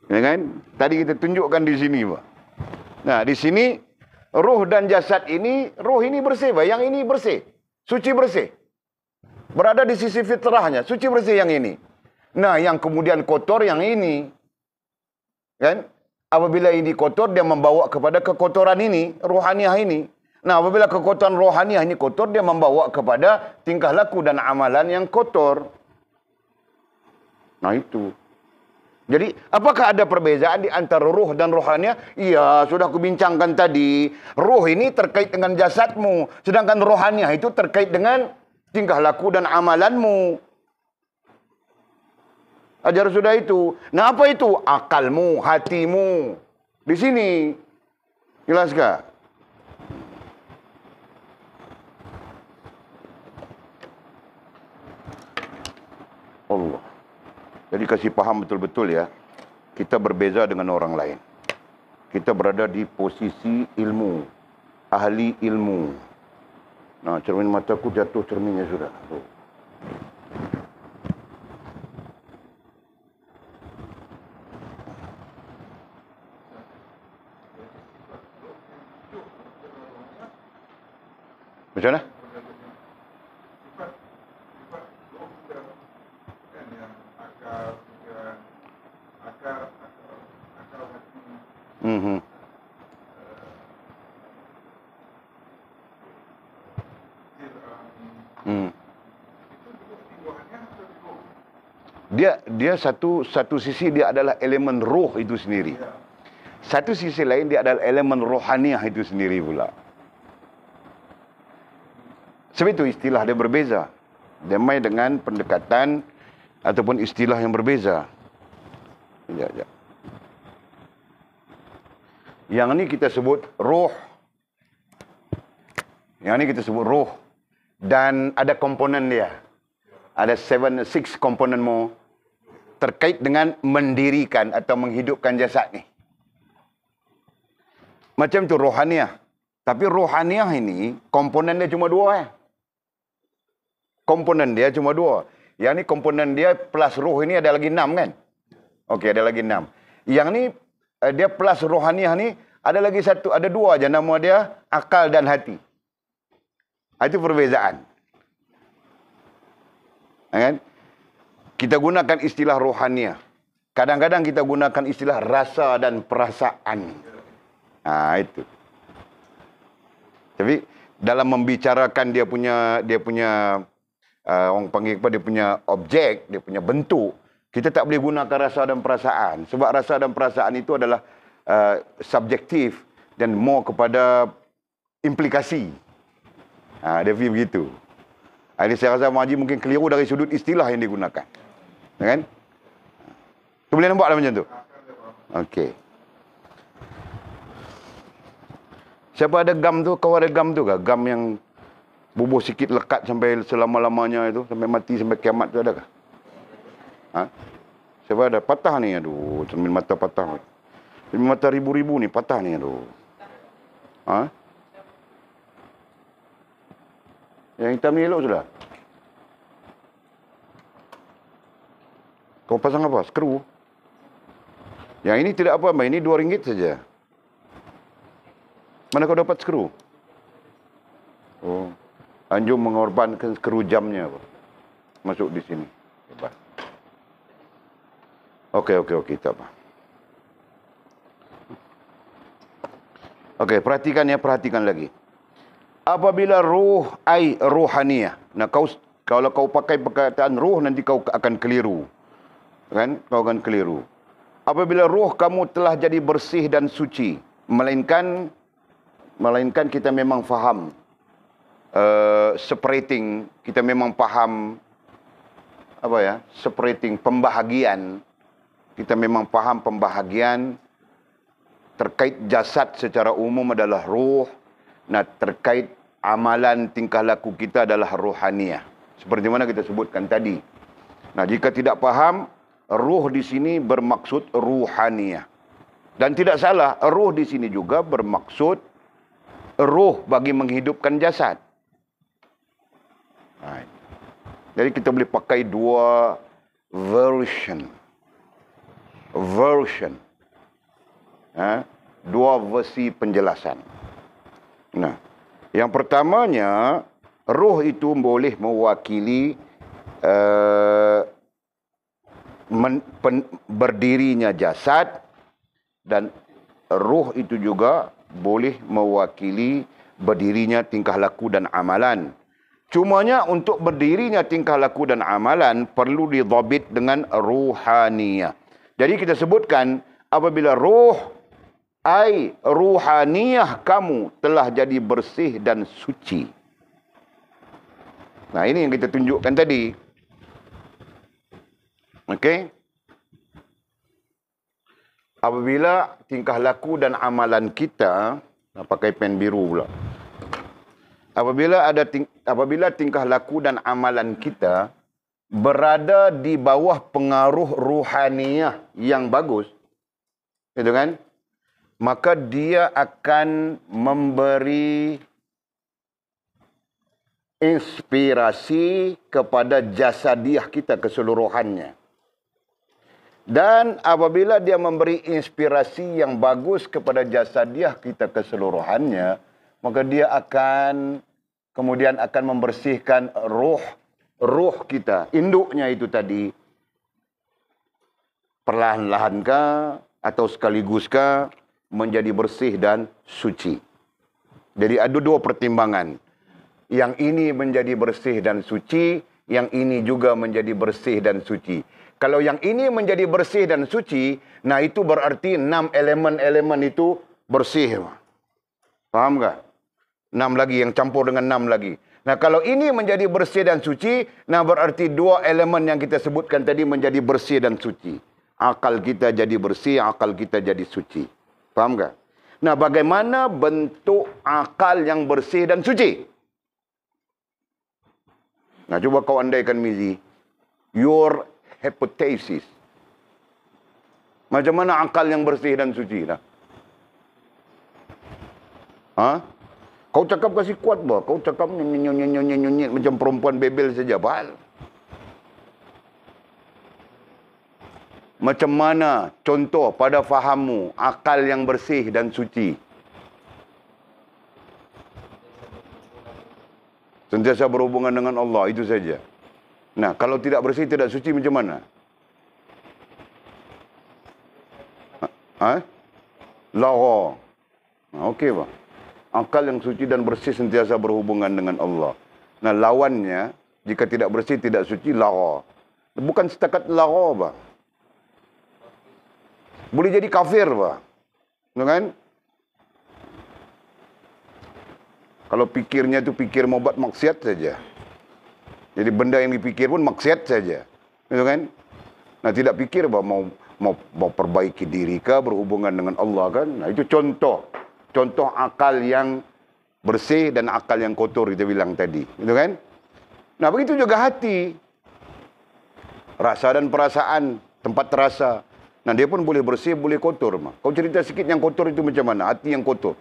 Ya kan? Tadi kita tunjukkan di sini, Pak. Nah, di sini roh dan jasad ini, roh ini bersih, Pak. Yang ini bersih. Suci bersih. Berada di sisi fitrahnya, suci bersih yang ini. Nah, yang kemudian kotor yang ini. Kan? Apabila ini kotor, dia membawa kepada kekotoran ini, rohaniah ini. Nah, apabila kekotoran rohaniah ini kotor, dia membawa kepada tingkah laku dan amalan yang kotor. Nah, itu. Jadi, apakah ada perbezaan di antara roh dan rohaniah? Iya, sudah aku bincangkan tadi. Roh ini terkait dengan jasadmu. Sedangkan rohaniah itu terkait dengan tingkah laku dan amalanmu. Ajar sudah itu. Nah, apa itu? Akalmu, hatimu. Di sini. Jelaskah? Allah. Jadi kasih paham betul-betul ya. Kita berbeza dengan orang lain. Kita berada di posisi ilmu. Ahli ilmu. Nah, cermin mataku jatuh cerminnya sudah. Tuh. Macam mana? Hmm. Dia satu sisi dia adalah elemen roh itu sendiri. Satu sisi lain dia adalah elemen rohaniah itu sendiri pula. Sebab itu istilah dia berbeza. Damai dengan pendekatan ataupun istilah yang berbeza. Sekejap. Yang ni kita sebut roh. Yang ni kita sebut roh. Dan ada komponen dia. Ada 6 komponen mo terkait dengan mendirikan atau menghidupkan jasad ni. Macam tu rohaniah. Tapi rohaniah ini komponen dia cuma 2 Komponen dia cuma 2. Yang ni komponen dia plus roh ini ada lagi 6 kan? Okey, ada lagi 6. Yang ni dia plus rohaniah ni ada lagi 1, ada 2 aja, nama dia akal dan hati. Itu perbezaan. Kan? Kita gunakan istilah rohaniah. Kadang-kadang kita gunakan istilah rasa dan perasaan. Itu. Tapi dalam membicarakan dia punya orang panggil apa, dia punya objek, dia punya bentuk, kita tak boleh gunakan rasa dan perasaan. Sebab rasa dan perasaan itu adalah subjektif dan more kepada implikasi. Dia feel begitu. Jadi saya rasa Muhaji mungkin keliru dari sudut istilah yang digunakan. Kan? Tu boleh nampak lah macam tu? Okey. Siapa ada gam tu? Kau ada gam tu ke? Gam yang bubuh sikit lekat sampai selama-lamanya itu, sampai mati, sampai kiamat tu ada ke? Siapa ada? Patah ni, aduh. Cermin mata patah. Cermin mata ribu-ribu ni, patah ni, aduh. Yang hitam ni elok sudah. Kau pasang apa? Skru. Yang ini tidak apa-apa. Ini RM2 saja. Mana kau dapat skru? Oh. Anjum mengorbankan skru jamnya. Masuk di sini. Hebat. Okey. Tak apa. Okey, perhatikan lagi. Apabila ruh ai rohaniah. Nah, kalau kau pakai perkataan ruh nanti kau akan keliru. Kan? Kau akan keliru. Apabila ruh kamu telah jadi bersih dan suci, melainkan kita memang faham separating, kita memang faham separating, pembahagian. Kita memang faham pembahagian terkait jasad secara umum adalah ruh. Nah, terkait amalan tingkah laku kita adalah rohaniah. Seperti mana kita sebutkan tadi. Nah, jika tidak faham, ruh di sini bermaksud ruhaniah. Dan tidak salah, ruh di sini juga bermaksud ruh bagi menghidupkan jasad. Jadi kita boleh pakai 2 version. 2 versi penjelasan. Nah, yang pertamanya, ruh itu boleh mewakili berdirinya jasad, dan ruh itu juga boleh mewakili berdirinya tingkah laku dan amalan. Cumanya untuk berdirinya tingkah laku dan amalan perlu didhabit dengan ruhaniyah. Jadi kita sebutkan apabila ruh ai ruhaniyah kamu telah jadi bersih dan suci. Nah, ini yang kita tunjukkan tadi. Okey. Apabila tingkah laku dan amalan kita, pakai pen biru pula. Apabila tingkah laku dan amalan kita berada di bawah pengaruh ruhaniyah yang bagus, itu kan? Maka dia akan memberi inspirasi kepada jasadiah kita keseluruhannya. Dan apabila dia memberi inspirasi yang bagus kepada jasadiah kita keseluruhannya, maka dia akan kemudian akan membersihkan ruh kita. Induknya itu tadi, perlahan-lahankah atau sekaliguskah menjadi bersih dan suci. Jadi ada dua pertimbangan. Yang ini menjadi bersih dan suci, yang ini juga menjadi bersih dan suci. Kalau yang ini menjadi bersih dan suci, nah itu berarti 6 elemen-elemen itu bersih. Faham tak? 6 lagi, yang campur dengan 6 lagi. Nah kalau ini menjadi bersih dan suci, nah berarti 2 elemen yang kita sebutkan tadi menjadi bersih dan suci. Akal kita jadi bersih, akal kita jadi suci. Faham tak? Nah bagaimana bentuk akal yang bersih dan suci? Nah coba kau andaikan, Mizi. Your hypothesis. Macam mana akal yang bersih dan suci? Nah? Ha? Kau cakap kasih kuat bah. Kau cakap nyonyet macam perempuan bebel saja. Bahal. Macam mana contoh pada fahammu akal yang bersih dan suci? Sentiasa berhubungan dengan Allah, itu saja. Nah, kalau tidak bersih, tidak suci macam mana? Lara. Okey, Pak. Akal yang suci dan bersih sentiasa berhubungan dengan Allah. Nah, lawannya, jika tidak bersih, tidak suci, lara. Bukan setakat lara, Pak. Boleh jadi kafir, Pak. Kan? Kalau pikirnya itu pikir mau buat maksiat saja. Jadi benda yang dipikir pun maksiat saja. Gitu kan? Nah, tidak pikir bahwa mau perbaiki diri kah, berhubungan dengan Allah kan? Nah, itu contoh. Contoh akal yang bersih dan akal yang kotor kita bilang tadi. Gitu kan? Nah, begitu juga hati. Rasa dan perasaan, tempat terasa. Nah, dia pun boleh bersih, boleh kotor. Kau cerita sikit yang kotor itu macam mana? Hati yang kotor.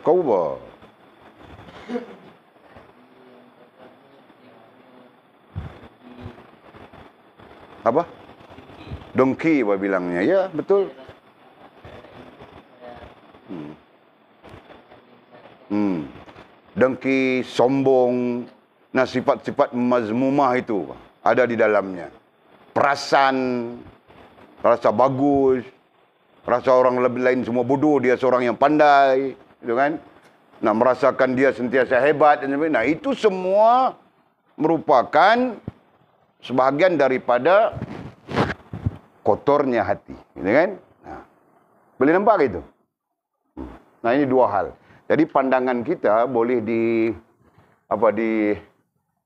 Kau apa? Apa? Dongki apa bilangnya. Ya, betul. Dengki, sombong. Nah, sifat-sifat mazmumah itu ada di dalamnya. Perasan, rasa bagus, rasa orang lebih lain semua bodoh, dia seorang yang pandai. Gitu kan? Nah, merasakan dia sentiasa hebat dan sebagainya. Nah, itu semua merupakan sebahagian daripada kotornya hati, gitu kan? Nah, boleh nampak itu? Nah, ini dua hal. Jadi pandangan kita boleh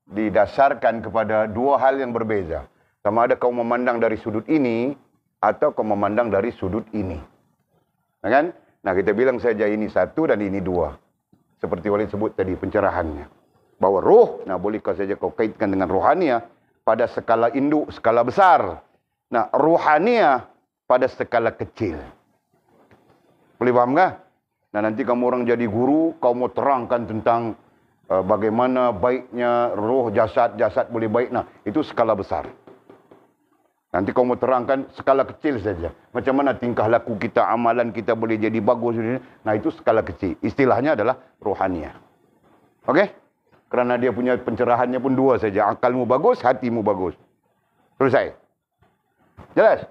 didasarkan kepada dua hal yang berbeza. Sama ada kau memandang dari sudut ini atau kau memandang dari sudut ini. Nah, kan? Nah, kita bilang saja ini satu dan ini dua. Seperti Walid sebut tadi pencerahannya. Bahwa roh, nah bolehkah saja kau kaitkan dengan rohaniah pada skala induk, skala besar. Nah, rohaniah pada skala kecil. Boleh faham tak? Nah, nanti kamu orang jadi guru, kau mau terangkan tentang bagaimana baiknya roh, jasad boleh baik. Nah, itu skala besar. Nanti kau mau terangkan skala kecil saja. Macam mana tingkah laku kita, amalan kita boleh jadi bagus. Nah, itu skala kecil. Istilahnya adalah rohaniah. Okey? Kerana dia punya pencerahannya pun dua saja. Akalmu bagus, hatimu bagus. Selesai. Jelas?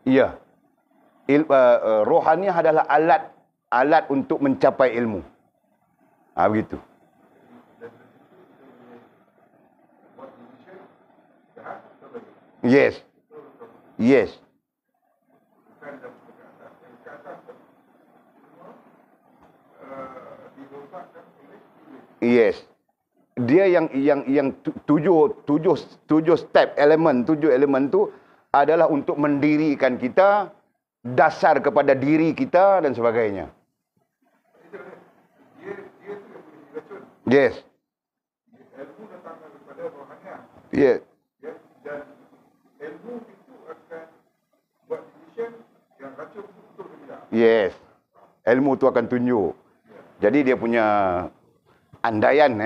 Iya. Rohaniah adalah alat untuk mencapai ilmu. Begitu. Yes. Yes. Yes. Dia yang tujuh step elemen, tujuh elemen tu adalah untuk mendirikan kita, dasar kepada diri kita dan sebagainya. Yes. Ilmu datang daripada rohaniah. Yes. Dan ilmu itu akan buat decision yang racun betul ke tidak. Yes. Ilmu itu akan tunjuk. Jadi dia punya andaian.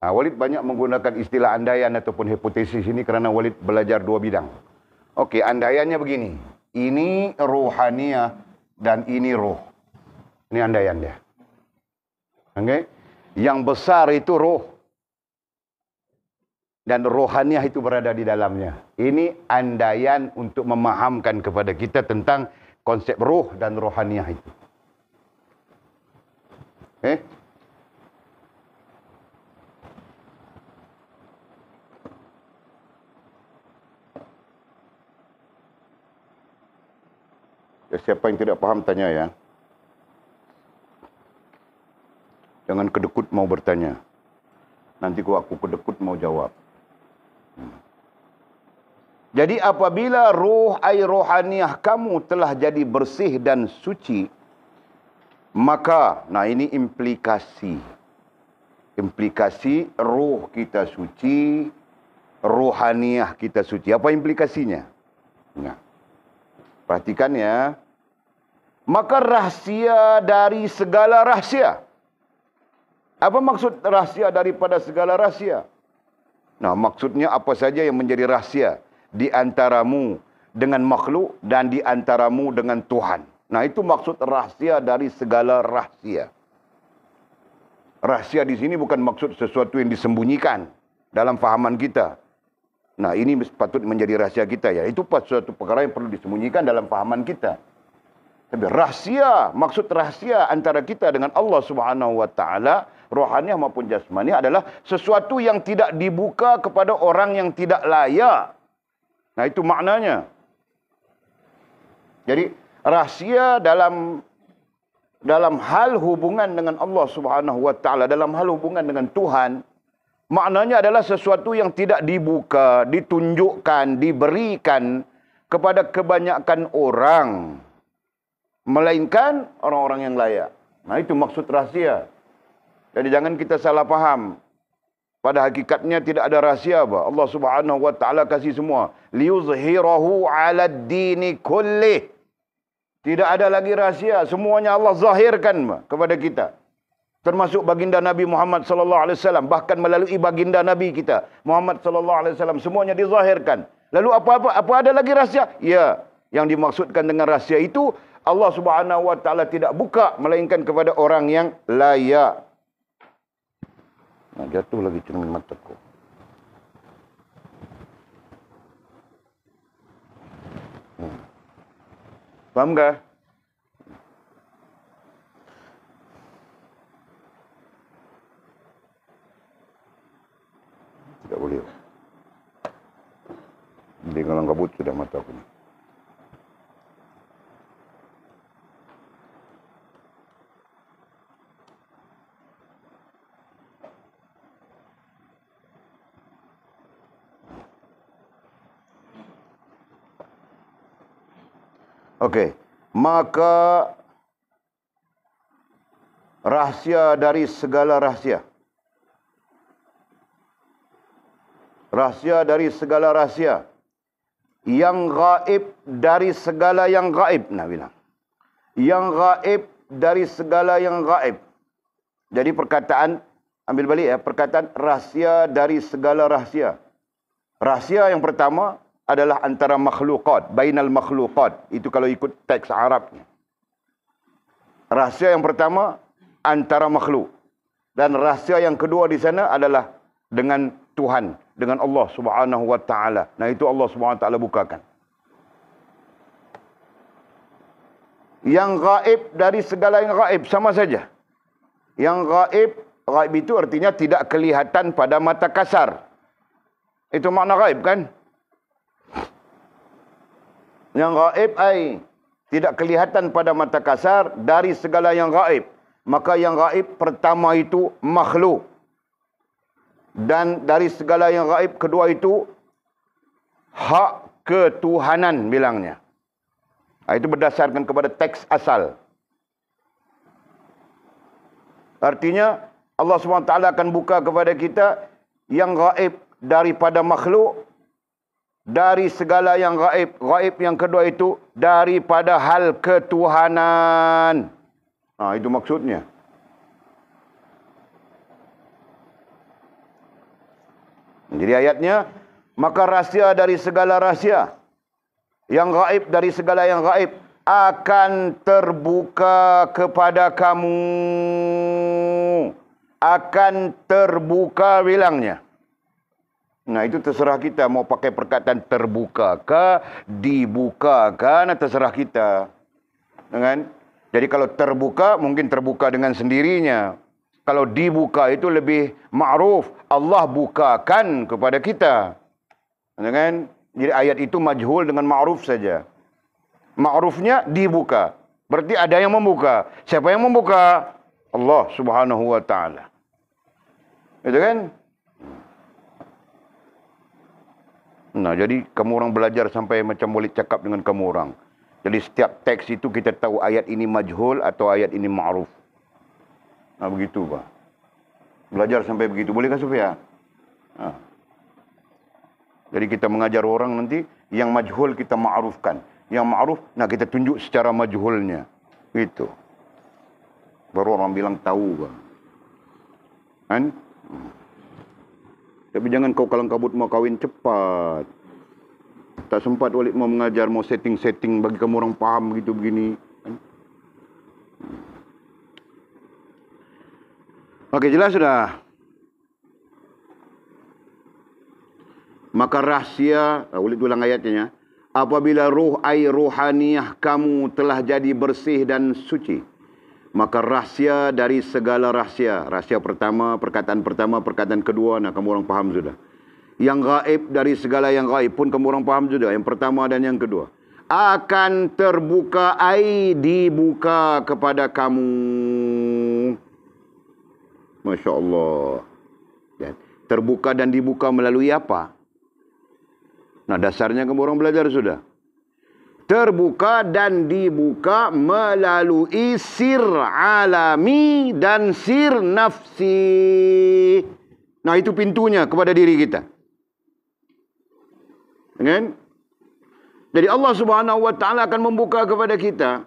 Walid banyak menggunakan istilah andaian ataupun hipotesis ini kerana Walid belajar dua bidang. Okey, andaiannya begini. Ini rohaniah dan ini roh. Ini andaian dia. Okey. Yang besar itu roh. Dan rohaniah itu berada di dalamnya. Ini andaian untuk memahamkan kepada kita tentang konsep roh dan rohaniah itu. Okay? Siapa yang tidak paham tanya ya. Jangan kedekut mau bertanya. Nanti aku kedekut mau jawab. Jadi apabila roh rohaniah kamu telah jadi bersih dan suci, maka, nah ini implikasi. Implikasi roh kita suci, rohaniah kita suci. Apa implikasinya? Nah, perhatikan ya. Maka rahsia dari segala rahsia. Apa maksud rahsia daripada segala rahsia? Nah, maksudnya apa saja yang menjadi rahsia di antaramu dengan makhluk dan di antaramu dengan Tuhan. Nah, itu maksud rahsia dari segala rahsia. Rahsia di sini bukan maksud sesuatu yang disembunyikan dalam fahaman kita. Nah, ini patut menjadi rahsia kita ya. Itu suatu perkara yang perlu disembunyikan dalam fahaman kita. Tapi rahsia, maksud rahsia antara kita dengan Allah Subhanahu wa taala, rohaniah maupun jasmani adalah sesuatu yang tidak dibuka kepada orang yang tidak layak. Nah, itu maknanya. Jadi, rahsia dalam hal hubungan dengan Allah Subhanahu wa taala, dalam hal hubungan dengan Tuhan, maknanya adalah sesuatu yang tidak dibuka, ditunjukkan, diberikan kepada kebanyakan orang, melainkan orang-orang yang layak. Nah, itu maksud rahsia. Jadi jangan kita salah faham. Pada hakikatnya tidak ada rahsia apa. Allah Subhanahu wa taala kasih semua. Liyuzhirahu 'alad dini kullih. Tidak ada lagi rahsia, semuanya Allah zahirkan kepada kita. Termasuk baginda Nabi Muhammad sallallahu alaihi wasallam, bahkan melalui baginda Nabi kita Muhammad sallallahu alaihi wasallam, semuanya dizahirkan. Lalu apa ada lagi rahsia? Ya, yang dimaksudkan dengan rahsia itu Allah Subhanahu wa taala tidak buka melainkan kepada orang yang layak. Nah, jatuh lagi cermin mataku. Faham tak? Tidak boleh. Dia ngalang kabut sudah mata aku ni. Okey, maka rahsia dari segala rahsia. Rahsia dari segala rahsia. Yang gaib dari segala yang gaib. Nah, bilang. Yang gaib dari segala yang gaib. Jadi perkataan, ambil balik ya, perkataan rahsia dari segala rahsia. Rahsia yang pertama adalah antara makhlukat, bainal makhlukat. Itu kalau ikut teks Arabnya. Rahsia yang pertama antara makhluk. Dan rahsia yang kedua di sana adalah dengan Tuhan, dengan Allah Subhanahu wa taala. Nah, itu Allah Subhanahu wa taala bukakan. Yang gaib dari segala yang gaib sama saja. Yang gaib itu artinya tidak kelihatan pada mata kasar. Itu makna gaib kan? Yang gaib tidak kelihatan pada mata kasar dari segala yang gaib. Maka yang gaib pertama itu makhluk. Dan dari segala yang gaib kedua itu hak ketuhanan bilangnya. Itu berdasarkan kepada teks asal. Artinya Allah SWT akan buka kepada kita yang gaib daripada makhluk. Dari segala yang gaib. Gaib yang kedua itu daripada hal ketuhanan. Nah, itu maksudnya. Jadi ayatnya, maka rahsia dari segala rahsia. yang gaib dari segala yang gaib akan terbuka kepada kamu. Akan terbuka bilangnya. Nah, itu terserah kita mau pakai perkataan terbuka ke, dibuka kan, terserah kita. Kan? Jadi kalau terbuka mungkin terbuka dengan sendirinya. Kalau dibuka itu lebih ma'ruf, Allah bukakan kepada kita. Kan? Jadi ayat itu majhul dengan ma'ruf saja. Ma'rufnya dibuka. Berarti ada yang membuka. Siapa yang membuka? Allah Subhanahu wa taala. Itu kan? Nah, jadi kamu orang belajar sampai macam boleh cakap dengan kamu orang. Jadi setiap teks itu kita tahu ayat ini majhul atau ayat ini ma'ruf. Nah, begitu, Pak. Belajar sampai begitu. Bolehkah, Sofia? Nah. Jadi kita mengajar orang nanti, yang majhul kita ma'rufkan. Yang ma'ruf, nah kita tunjuk secara majhulnya. Gitu. Baru orang bilang tahu, Pak. Kan? Tapi jangan kau kalang kabut mau kawin cepat. Tak sempat Walid mau mengajar, mau setting-setting bagi kamu orang faham begitu begini. Okey, jelas sudah. Maka rahsia, Walid ulang ayatnya. Apabila ruh air ruhaniyah kamu telah jadi bersih dan suci, maka rahsia dari segala rahsia. Rahsia pertama, perkataan kedua. Nah, kamu orang faham sudah. Yang gaib dari segala yang gaib pun kamu orang faham sudah. Yang pertama dan yang kedua. Akan terbuka, dibuka kepada kamu. Masya Allah. Terbuka dan dibuka melalui apa? Nah, dasarnya kamu orang belajar sudah. Terbuka dan dibuka melalui sir alami dan sir nafsi. Nah, itu pintunya kepada diri kita. Kan? Jadi Allah Subhanahu wa taala akan membuka kepada kita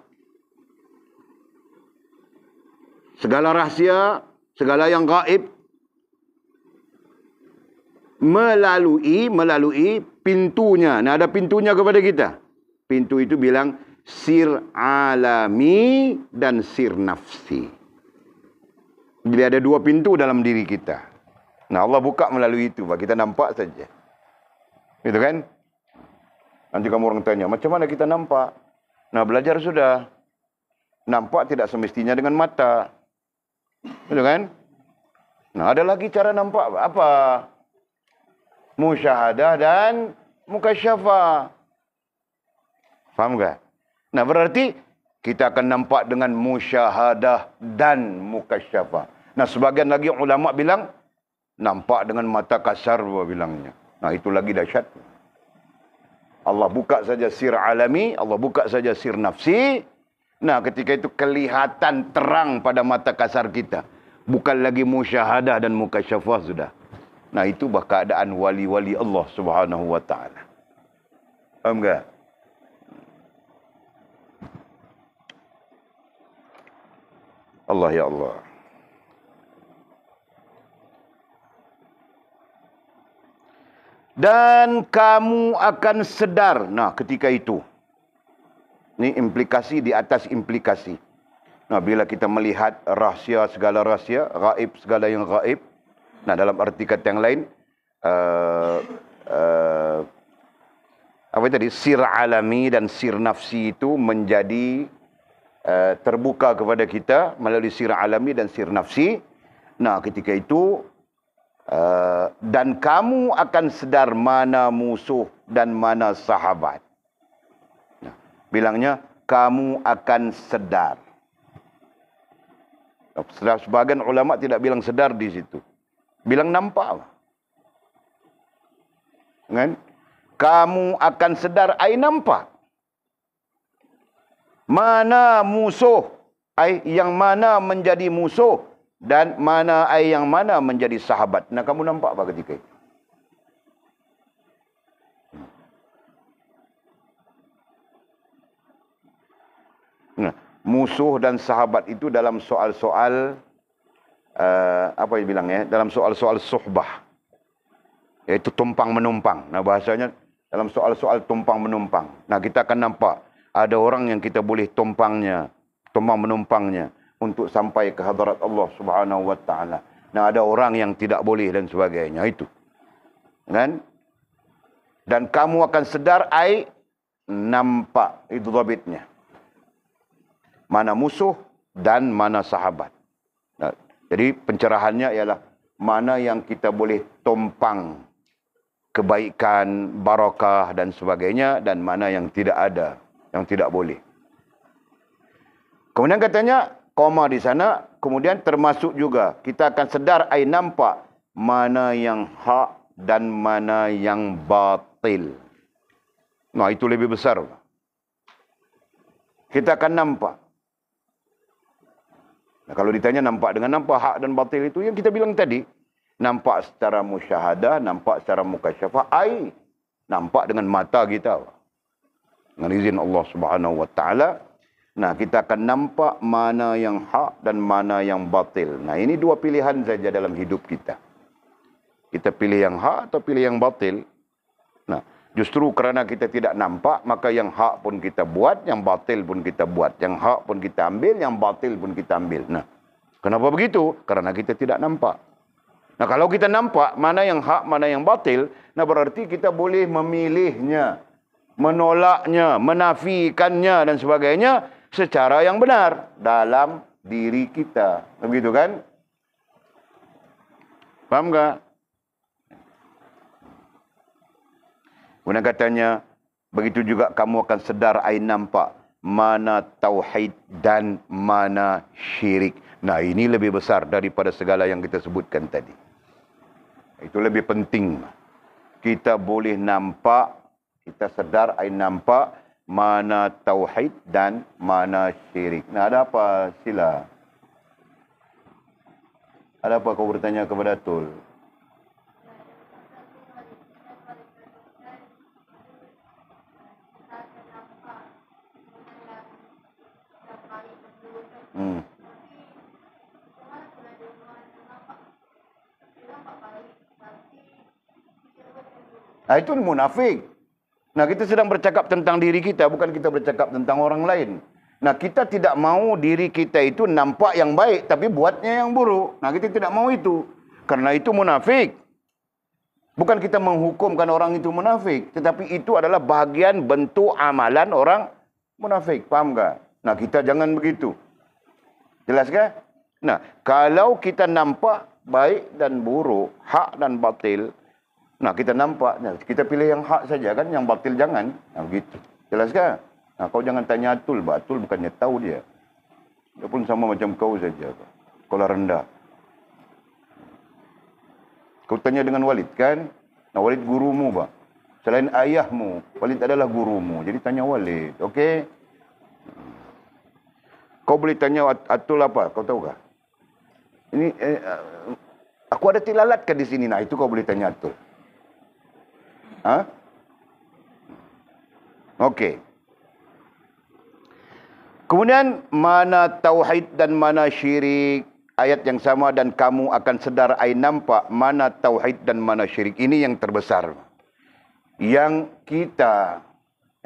segala rahsia, segala yang gaib melalui pintunya. Nah, ada pintunya kepada kita. Pintu itu bilang sir alami dan sir nafsi. Jadi ada dua pintu dalam diri kita. Nah, Allah buka melalui itu. Kita nampak saja. Gitu kan? Nanti kamu orang tanya, macam mana kita nampak? Nah, belajar sudah. Nampak tidak semestinya dengan mata. Gitu kan? Nah, ada lagi cara nampak apa? Musyahadah dan mukasyafah. Faham tak? Nah, berarti kita akan nampak dengan musyahadah dan mukasyafah. Nah, sebagian lagi ulama bilang nampak dengan mata kasar bilangnya. Nah, itu lagi dahsyat. Allah buka saja sir alami, Allah buka saja sir nafsi. Nah, ketika itu kelihatan terang pada mata kasar kita. Bukan lagi musyahadah dan mukasyafah sudah. Nah, itu keadaan wali-wali Allah Subhanahu wa taala. Faham tak? Allah ya Allah. Dan kamu akan sedar. Nah, ketika itu. Ini implikasi di atas implikasi. Nah, bila kita melihat rahsia, segala rahsia, gaib, segala yang gaib. Nah, dalam arti kata yang lain. Apa tadi? Sir alami dan sir nafsi itu menjadi terbuka kepada kita melalui sir alami dan sir nafsi. Nah, ketika itu dan kamu akan sedar mana musuh dan mana sahabat. Nah, bilangnya kamu akan sedar. Sebagian ulama tidak bilang sedar di situ. Bilang nampak. Kan? Kamu akan sedar ai nampak. Mana musuh, yang mana menjadi musuh dan yang mana menjadi sahabat. Nah, kamu nampak apa ketika itu? Nah, musuh dan sahabat itu dalam soal-soal apa yang bilang ya? Dalam soal-soal suhbah. Yaitu tumpang menumpang. Nah, bahasanya dalam soal-soal tumpang menumpang. Nah, kita akan nampak ada orang yang kita boleh tumpang menumpangnya untuk sampai ke hadirat Allah Subhanahu wa taala. Nah, ada orang yang tidak boleh dan sebagainya itu. Kan? Dan kamu akan sedar nampak itu dhabitnya. Mana musuh dan mana sahabat. Nah, jadi pencerahannya ialah mana yang kita boleh tumpang kebaikan, barakah dan sebagainya, dan mana yang tidak ada, yang tidak boleh. Kemudian katanya, koma di sana, kemudian termasuk juga, kita akan sedar, nampak mana yang hak dan mana yang batil. Nah, itu lebih besar. Kita akan nampak. Nah, kalau ditanya nampak dengan nampak hak dan batil itu, yang kita bilang tadi, nampak secara musyahadah, nampak secara mukasyafah, nampak dengan mata kita. Dengan izin Allah Subhanahu wa taala. Nah, kita akan nampak mana yang hak dan mana yang batil. Nah, ini dua pilihan saja dalam hidup kita. Kita pilih yang hak atau pilih yang batil. Nah, justru kerana kita tidak nampak, maka yang hak pun kita buat, yang batil pun kita buat. Yang hak pun kita ambil, yang batil pun kita ambil. Nah, kenapa begitu? Karena kita tidak nampak. Nah, kalau kita nampak mana yang hak, mana yang batil, nah berarti kita boleh memilihnya, menolaknya, menafikannya dan sebagainya secara yang benar dalam diri kita. Begitu kan? Faham tak? Kemudian katanya, begitu juga kamu akan sedar nampak mana tauhid dan mana syirik. Nah, ini lebih besar daripada segala yang kita sebutkan tadi. Itu lebih penting. Kita boleh nampak, kita sedar, nampak mana tauhid dan mana syirik. Nah, ada apa sila? Ada apa kau bertanya kepada Tul? Nah, itu munafik. Nah, kita sedang bercakap tentang diri kita, bukan kita bercakap tentang orang lain. Nah, kita tidak mau diri kita itu nampak yang baik, tapi buatnya yang buruk. Nah, kita tidak mau itu. Karena itu munafik. Bukan kita menghukumkan orang itu munafik, tetapi itu adalah bahagian bentuk amalan orang munafik. Faham tak? Nah, kita jangan begitu. Jelas ke? Nah, kalau kita nampak baik dan buruk, hak dan batil, nah, kita nampak, nah, kita pilih yang hak saja kan, yang batil jangan. Nah, begitu. Jelas kan? Nah, kau jangan tanya Atul, Atul bukannya tahu dia. Dia pun sama macam kau saja. Sekolah rendah. Kau tanya dengan Walid kan? Nah, Walid gurumu, Pak. Selain ayahmu, Walid adalah gurumu. Jadi tanya Walid, okey? Kau boleh tanya Atul apa? Kau tahu kah? Ini, aku ada tilalat ke di sini? Nah, itu kau boleh tanya Atul. Ha? Okey. Kemudian mana tauhid dan mana syirik? Ayat yang sama, dan kamu akan sedar nampak mana tauhid dan mana syirik. Ini yang terbesar. Yang kita,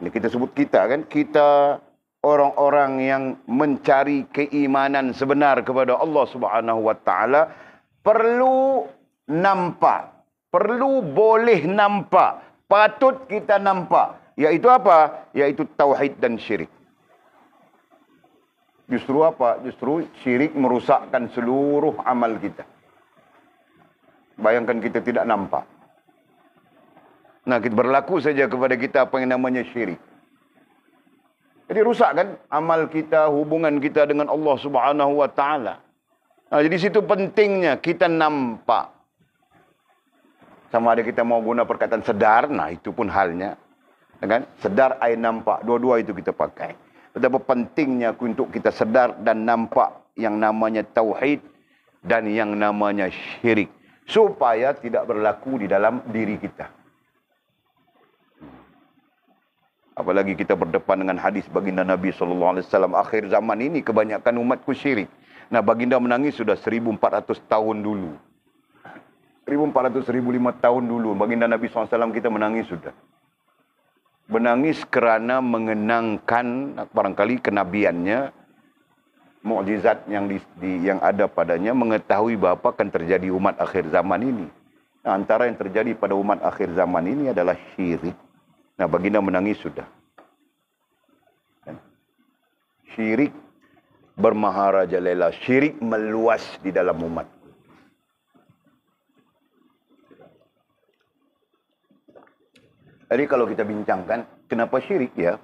ini kita sebut kita kan, kita orang-orang yang mencari keimanan sebenar kepada Allah Subhanahu wa taala perlu nampak. Perlu boleh nampak. Patut kita nampak. Iaitu apa? Iaitu tauhid dan syirik. Justru apa? Justru syirik merusakkan seluruh amal kita. Bayangkan kita tidak nampak. Nah, kita berlaku saja kepada kita apa yang namanya syirik. Jadi rusak kan amal kita, hubungan kita dengan Allah Subhanahu wa taala. Nah, jadi situ pentingnya kita nampak. Sama ada kita mau guna perkataan sedar, nah itu pun halnya. Kan? Sedar, nampak. Dua-dua itu kita pakai. Betapa pentingnya untuk kita sedar dan nampak yang namanya tauhid dan yang namanya syirik. Supaya tidak berlaku di dalam diri kita. Apalagi kita berdepan dengan hadis baginda Nabi SAW. Akhir zaman ini kebanyakan umatku syirik. Nah, baginda menangis sudah 1400 tahun dulu. 1400, 1500 tahun dulu. Baginda Nabi SAW kita menangis sudah. Menangis kerana mengenangkan barangkali kenabiannya, mukjizat yang ada padanya, mengetahui apa akan terjadi umat akhir zaman ini. Nah, antara yang terjadi pada umat akhir zaman ini adalah syirik. Nah, baginda menangis sudah. Syirik bermaharajalela, syirik meluas di dalam umat. Jadi kalau kita bincangkan, kenapa syirik ya?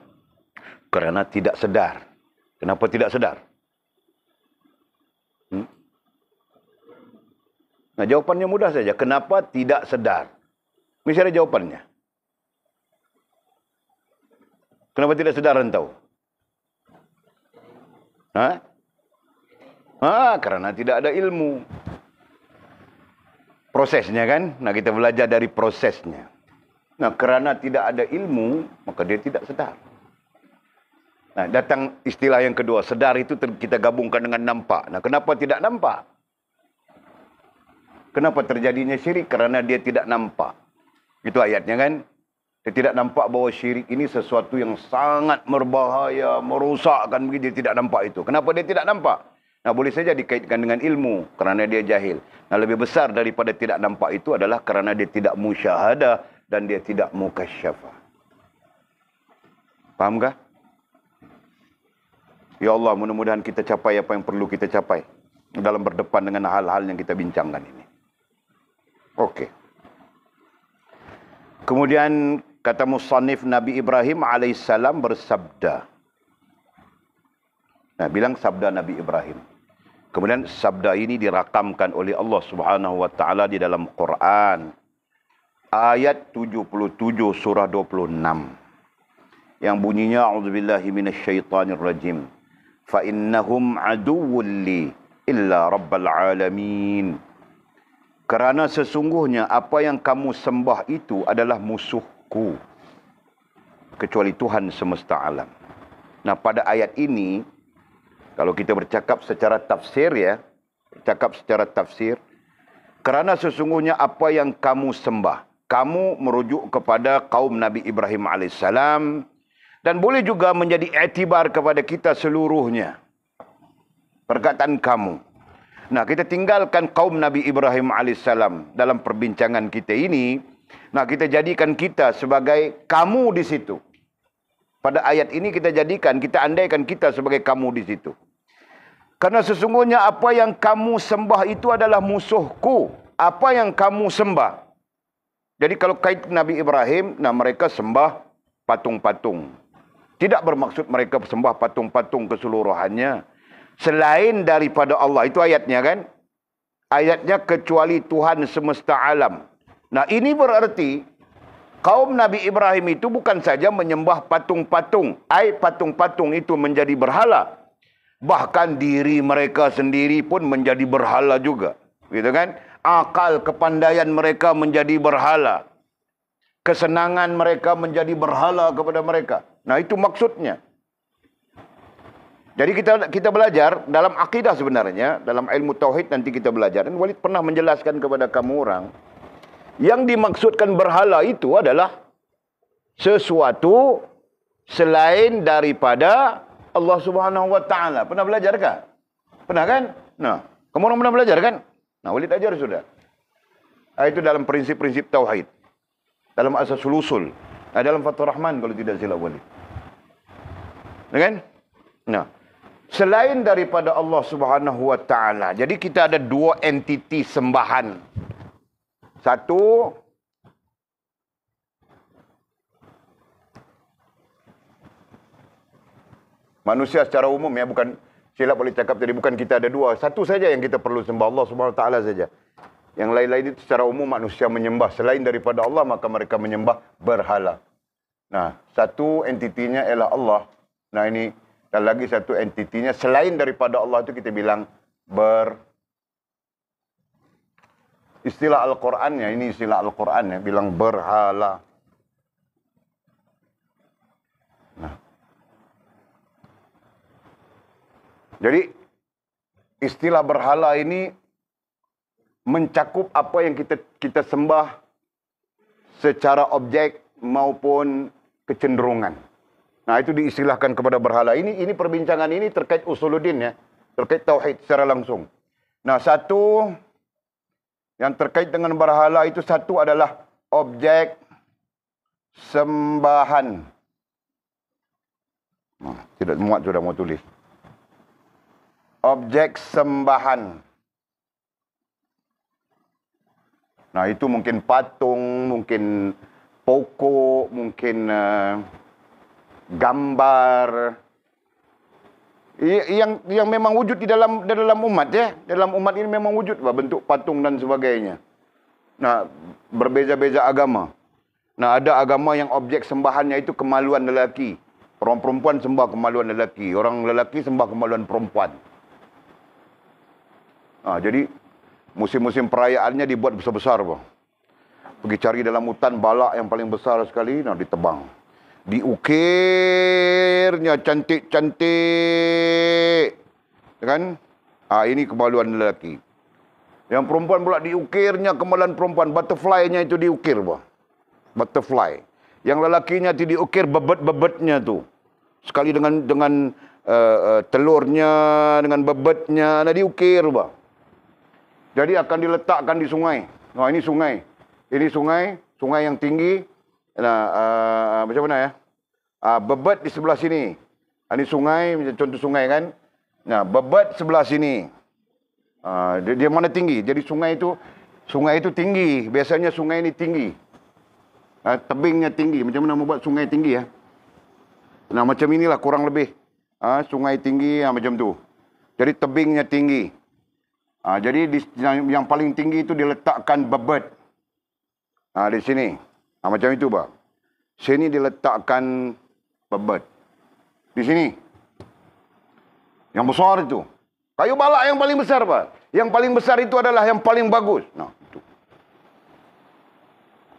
Karena tidak sedar. Kenapa tidak sedar? Nah, jawapannya mudah saja. Kenapa tidak sedar? Misalnya jawapannya. Kenapa tidak sedar entau? Karena tidak ada ilmu. Prosesnya kan? Nah, kita belajar dari prosesnya. Nah, kerana tidak ada ilmu, maka dia tidak sedar. Nah, datang istilah yang kedua. Sedar itu kita gabungkan dengan nampak. Nah, kenapa tidak nampak? Kenapa terjadinya syirik? Kerana dia tidak nampak. Itu ayatnya kan? Dia tidak nampak bahawa syirik ini sesuatu yang sangat berbahaya, merosakkan, begitu dia tidak nampak itu. Kenapa dia tidak nampak? Nah, boleh saja dikaitkan dengan ilmu, kerana dia jahil. Nah, lebih besar daripada tidak nampak itu adalah kerana dia tidak musyahadah dan dia tidak mukasyafah. Faham kah? Ya Allah, mudah-mudahan kita capai apa yang perlu kita capai dalam berdepan dengan hal-hal yang kita bincangkan ini. Okey. Kemudian kata musannif, Nabi Ibrahim alaihissalam bersabda. Nah, bilang sabda Nabi Ibrahim. Kemudian sabda ini dirakamkan oleh Allah Subhanahu wa taala di dalam Quran. Ayat 77 surah 26. Yang bunyinya a'udzubillahi minasyaitonirrajim. Fa innahum aduwwun li illa rabbil alamin. Kerana sesungguhnya apa yang kamu sembah itu adalah musuhku, kecuali Tuhan semesta alam. Nah, pada ayat ini, kalau kita bercakap secara tafsir ya, kerana sesungguhnya apa yang kamu sembah, kamu merujuk kepada kaum Nabi Ibrahim alaihissalam, dan boleh juga menjadi iktibar kepada kita seluruhnya. Perkataan kamu. Nah, kita tinggalkan kaum Nabi Ibrahim alaihissalam dalam perbincangan kita ini. Nah, kita jadikan kita sebagai kamu di situ. Pada ayat ini kita andaikan kita sebagai kamu di situ. Karena sesungguhnya apa yang kamu sembah itu adalah musuhku. Apa yang kamu sembah. Jadi kalau kait Nabi Ibrahim, nah mereka sembah patung-patung. Tidak bermaksud mereka sembah patung-patung keseluruhannya. Selain daripada Allah. Itu ayatnya kan? Ayatnya kecuali Tuhan semesta alam. Nah, ini berarti kaum Nabi Ibrahim itu bukan saja menyembah patung-patung. Patung-patung itu menjadi berhala. Bahkan diri mereka sendiri pun menjadi berhala juga. Gitu kan? Akal, kepandaian mereka menjadi berhala. Kesenangan mereka menjadi berhala kepada mereka. Nah, itu maksudnya. Jadi kita belajar dalam akidah sebenarnya, dalam ilmu tauhid nanti kita belajar. Dan Walid pernah menjelaskan kepada kamu orang, yang dimaksudkan berhala itu adalah sesuatu selain daripada Allah Subhanahu wa taala. Pernah belajar kah? Pernah kan? Nah, kamu orang pernah belajar kan? Nah, Walid ajar sudah. Itu dalam prinsip-prinsip tauhid. Dalam Asasul Usul. Dalam Fathur Rahman kalau tidak silap Walid. Kan? Nah, selain daripada Allah Subhanahu wa taala. Jadi kita ada dua entiti sembahan. Satu, manusia secara umum ya, bukan silap boleh cakap jadi bukan kita ada dua. Satu saja yang kita perlu sembah, Allah Subhanahu wa taala saja. Yang lain-lain itu secara umum manusia menyembah selain daripada Allah, maka mereka menyembah berhala. Nah, satu entitinya ialah Allah. Nah, ini dan lagi satu entitinya selain daripada Allah itu kita bilang istilah Al-Qur'annya, ini istilah Al-Qur'annya bilang berhala. Nah. Jadi istilah berhala ini mencakup apa yang kita sembah secara objek maupun kecenderungan. Nah, itu diistilahkan kepada berhala. Ini perbincangan ini terkait usuluddin ya. Terkait tauhid secara langsung. Nah, satu yang terkait dengan berhala itu satu adalah objek sembahan. Tidak muat sudah mau tulis. Objek sembahan. Nah, itu mungkin patung, mungkin pokok, mungkin gambar. Yang memang wujud di dalam umat ya. Dalam umat ini memang wujud bentuk patung dan sebagainya. Nah, berbeza-beza agama. Nah, ada agama yang objek sembahannya itu kemaluan lelaki. Orang perempuan sembah kemaluan lelaki. Orang lelaki sembah kemaluan perempuan. Nah, jadi musim-musim perayaannya dibuat besar-besar, bang. Pergi cari dalam hutan balak yang paling besar sekali, nah ditebang. Diukirnya cantik-cantik. Kan? Ini kemaluan lelaki. Yang perempuan pula diukirnya kemaluan perempuan. Butterfly-nya itu diukir, bang. Butterfly. Yang lelakinya itu diukir bebet-bebetnya tu. Sekali dengan telurnya, dengan bebetnya, nah diukir, bang. Jadi akan diletakkan di sungai. Nah, ini sungai. Ini sungai yang tinggi. Nah, macam mana ya? Bebet di sebelah sini. Ini sungai, contoh sungai kan. Nah, bebet sebelah sini. Dia mana tinggi? Jadi sungai itu tinggi. Biasanya sungai ini tinggi. Tebingnya tinggi. Macam mana membuat sungai tinggi ya? Nah, macam inilah kurang lebih. Sungai tinggi macam tu. Jadi tebingnya tinggi. Jadi yang paling tinggi itu diletakkan bebet. Di sini. Macam itu, bang. Sini diletakkan bebet. Di sini. Yang besar itu. Kayu balak yang paling besar, Pak. Yang paling besar itu adalah yang paling bagus. Nah, itu.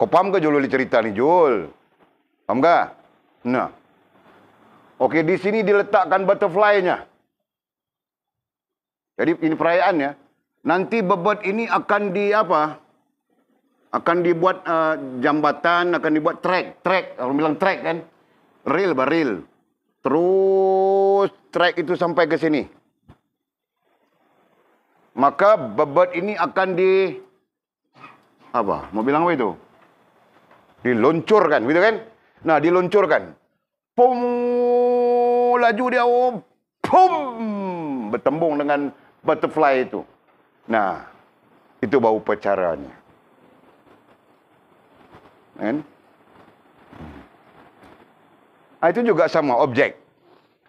Kau paham ke Jul cerita ni, Jul? Paham ke? Nah. Okey, di sini diletakkan butterfly-nya. Jadi ini perayaannya. Nanti bebet ini akan akan dibuat jambatan, akan dibuat track. Orang bilang track kan? Rel. Terus track itu sampai ke sini. Maka bebet ini akan mau bilang apa itu? Diluncurkan, gitu kan? Nah, diluncurkan. Pum, laju dia, pum, bertembung dengan butterfly itu. Nah, itu bau upacaranya. Kan? Itu juga sama objek.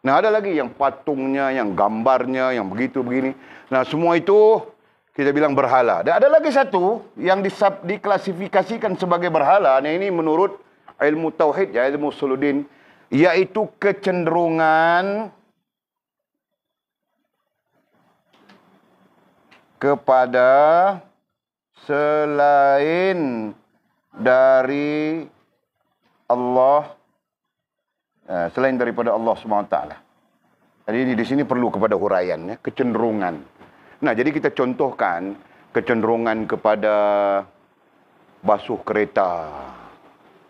Nah, ada lagi yang patungnya, yang gambarnya, yang begini. Nah, semua itu kita bilang berhala. Dan ada lagi satu yang diklasifikasikan sebagai berhala. Nah, ini menurut ilmu tauhid, ya, ilmu usuluddin, yaitu kecenderungan kepada selain dari Allah, selain daripada Allah SWT. Jadi di sini perlu kepada huraian, ya, kecenderungan. Nah, jadi kita contohkan kecenderungan kepada basuh kereta.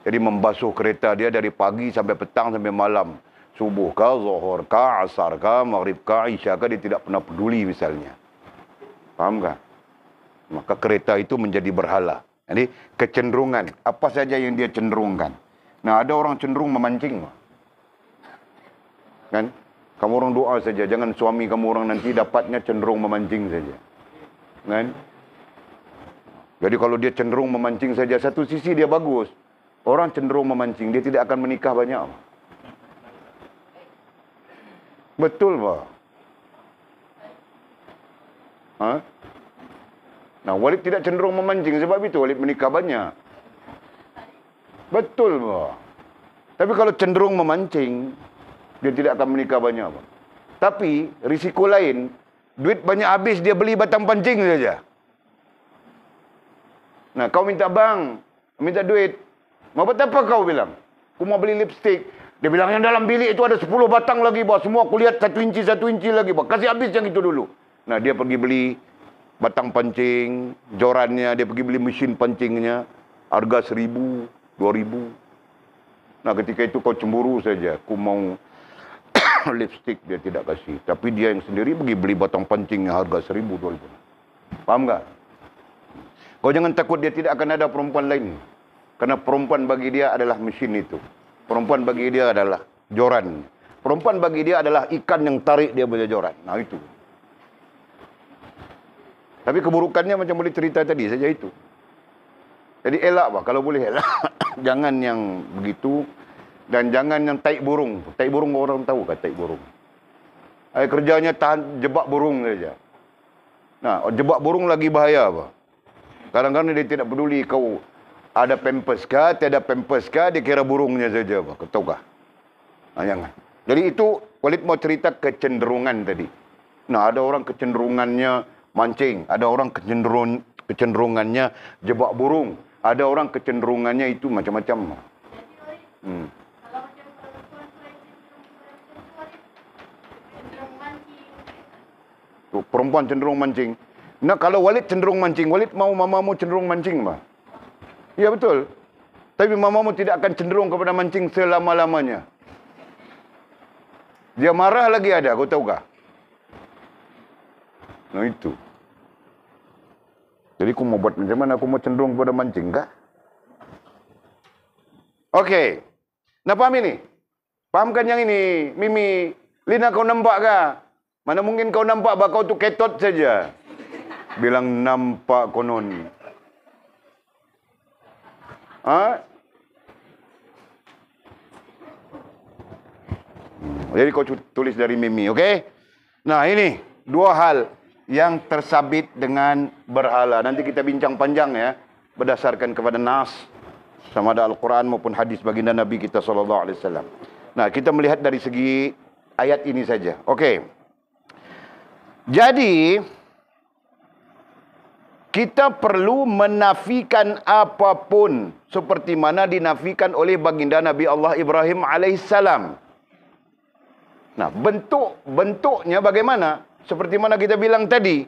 Jadi membasuh kereta dia dari pagi sampai petang sampai malam. Subuh kah, zuhur kah, asar kah, maghrib kah, isya kah, dia tidak pernah peduli misalnya. Faham tak? Maka kereta itu menjadi berhala. Jadi kecenderungan. Apa saja yang dia cenderungkan. Nah, ada orang cenderung memancing. Kan? Kamu orang doa saja. Jangan suami kamu orang nanti dapatnya cenderung memancing saja. Kan? Jadi kalau dia cenderung memancing saja, satu sisi dia bagus. Orang cenderung memancing, dia tidak akan menikah banyak. Betul, Pak. Nah, Walid tidak cenderung memancing, sebab itu Walid menikah banyak. Betul, Pak. Tapi kalau cenderung memancing, dia tidak akan menikah banyak, Pak. Tapi risiko lain, duit banyak habis, dia beli batang pancing saja. Nah, kau minta bang, minta duit. Mau buat apa kau bilang? Aku mau beli lipstick. Dia bilang yang dalam bilik itu ada 10 batang lagi, bos. Semua aku lihat 1 inci lagi, bos. Kasih habis yang itu dulu. Nah, dia pergi beli batang pancing, jorannya, dia pergi beli mesin pancingnya, harga 1.000, 2.000. Nah, ketika itu kau cemburu saja. Aku mau lipstick, dia tidak kasih. Tapi dia yang sendiri pergi beli batang pancing yang harga 1,000, 2,000. Faham tak? Kau jangan takut dia tidak akan ada perempuan lain. Karena perempuan bagi dia adalah mesin itu. Perempuan bagi dia adalah joran. Perempuan bagi dia adalah ikan yang tarik dia punya joran. Nah, itu. Tapi keburukannya macam boleh cerita tadi saja itu. Jadi elak bah, kalau boleh elak. Jangan yang begitu. Dan jangan yang taik burung. Taik burung orang tahu kan taik burung? Kerjanya tahan jebak burung saja. Nah, jebak burung lagi bahaya bah. Kadang-kadang dia tidak peduli kau ada pampers kah, tiada pampers kah, dia kira burungnya saja bah. Kau tahu kah? Nah, jangan. Jadi itu Walid mau cerita kecenderungan tadi. Nah, ada orang kecenderungannya mancing, ada orang kecenderungannya jebak burung, ada orang kecenderungannya itu macam-macam. Tuh, perempuan cenderung mancing. Nah, kalau Walid cenderung mancing, Walid mau mamamu cenderung mancing, bah? Ya, betul. Tapi mamamu tidak akan cenderung kepada mancing selama-lamanya. Dia marah lagi ada, kau tahu kah? Nah, itu. Jadi aku mau buat macam mana? Aku mau cenderung kepada mancing, kah? Okey. Nah, paham ini? Pahamkan yang ini? Mimi, Lina, kau nampak kah? Mana mungkin kau nampak, bah, kau tu ketot saja. Bilang nampak konon. Jadi kau tulis dari Mimi, okey? Nah, ini dua hal yang tersabit dengan berhala. Nanti kita bincang panjang ya, berdasarkan kepada nas, sama ada Al-Quran maupun hadis baginda Nabi kita SAW. Nah, kita melihat dari segi ayat ini saja. Okey. Jadi kita perlu menafikan apapun seperti mana dinafikan oleh baginda Nabi Allah Ibrahim alaihissalam. Nah, bentuknya bagaimana? Seperti mana kita bilang tadi,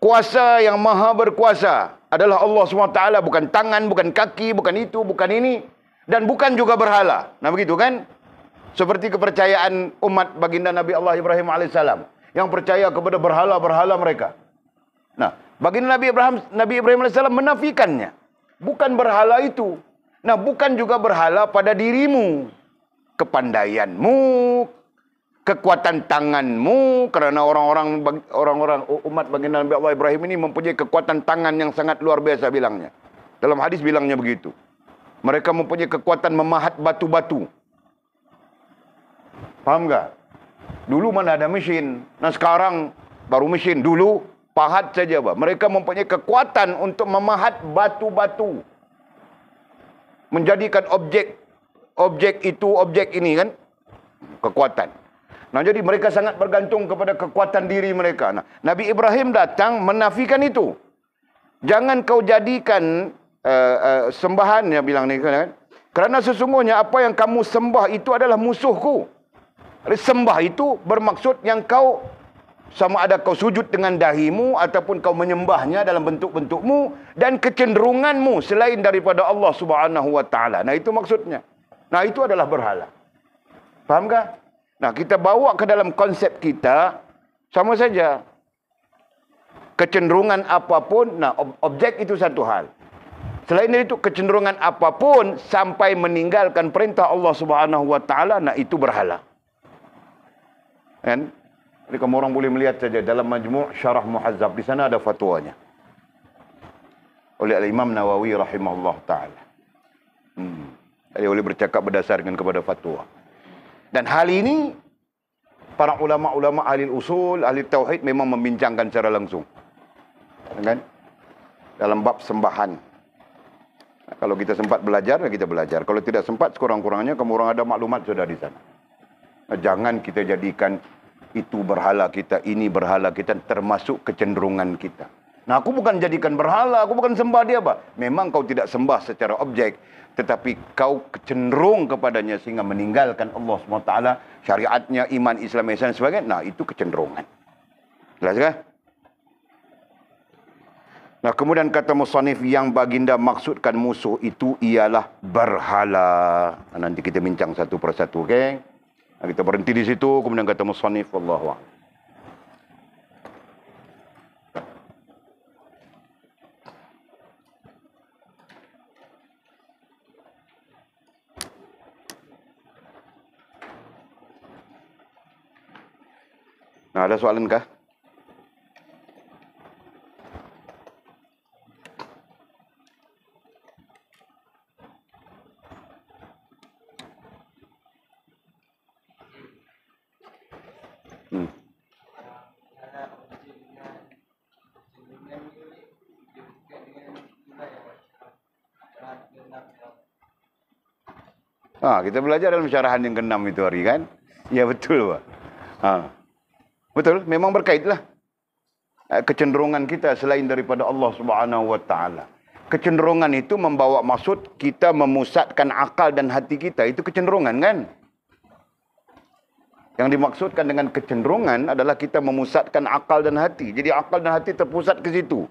kuasa yang maha berkuasa adalah Allah SWT, bukan tangan, bukan kaki, bukan itu, bukan ini, dan bukan juga berhala. Nah, begitu kan? Seperti kepercayaan umat baginda Nabi Allah Ibrahim alaihissalam yang percaya kepada berhala-berhala mereka. Nah, baginda Nabi Ibrahim alaihissalam menafikannya. Bukan berhala itu. Nah, bukan juga berhala pada dirimu. Kepandaianmu, kekuatan tanganmu, karena orang-orang umat baginda Nabi Allah Ibrahim ini mempunyai kekuatan tangan yang sangat luar biasa bilangnya. Dalam hadis bilangnya begitu. Mereka mempunyai kekuatan memahat batu-batu. Faham tak? Dulu mana ada mesin. Nah, sekarang baru mesin. Dulu pahat saja, bah. Mereka mempunyai kekuatan untuk memahat batu-batu. Menjadikan objek itu, objek ini kan. Kekuatan. Nah, jadi mereka sangat bergantung kepada kekuatan diri mereka. Nah, Nabi Ibrahim datang menafikan itu. Jangan kau jadikan sembahan, ya bilang ni kan. Kerana sesungguhnya apa yang kamu sembah itu adalah musuhku. Sembah itu bermaksud yang kau, sama ada kau sujud dengan dahimu ataupun kau menyembahnya dalam bentuk-bentukmu dan kecenderunganmu selain daripada Allah Subhanahu wa taala. Nah, itu maksudnya. Nah, itu adalah berhala. Faham tak? Nah, kita bawa ke dalam konsep kita sama saja. Kecenderungan apapun, nah objek itu satu hal. Selain itu kecenderungan apapun sampai meninggalkan perintah Allah Subhanahu wa taala, nah itu berhala. Kan? Jadi kamu orang boleh melihat saja dalam Majmu' Syarah Muhazzab, di sana ada fatwanya oleh Al-Imam Nawawi rahimahullah taala. Jadi boleh bercakap berdasarkan kepada fatwa. Dan hal ini para ulama-ulama ahli usul, ahli tauhid memang membincangkan secara langsung. Kan? Dalam bab sembahan. Nah, kalau kita sempat belajar, kita belajar. Kalau tidak sempat, sekurang-kurangnya kamu orang ada maklumat sudah di sana. Nah, jangan kita jadikan itu berhala kita, ini berhala kita, termasuk kecenderungan kita. Nah, aku bukan jadikan berhala, aku bukan sembah dia, Pak. Memang kau tidak sembah secara objek, tetapi kau cenderung kepadanya sehingga meninggalkan Allah SWT, syariatnya, iman, Islam, dan sebagainya. Nah, itu kecenderungan. Jelas kan? Nah, kemudian kata musannif, yang baginda maksudkan musuh itu ialah berhala. Nanti kita bincang satu persatu, okey? Kita berhenti di situ, kemudian kata musannif, wallahu a'lam. Nah, ada soalan kah? Kita belajar dalam syarahan yang ke-6 itu hari kan? Ya betul, Pak. Betul, memang berkaitlah. Kecenderungan kita selain daripada Allah Subhanahu wa taala. Kecenderungan itu membawa maksud kita memusatkan akal dan hati kita, itu kecenderungan kan? Yang dimaksudkan dengan kecenderungan adalah kita memusatkan akal dan hati. Jadi akal dan hati terpusat ke situ.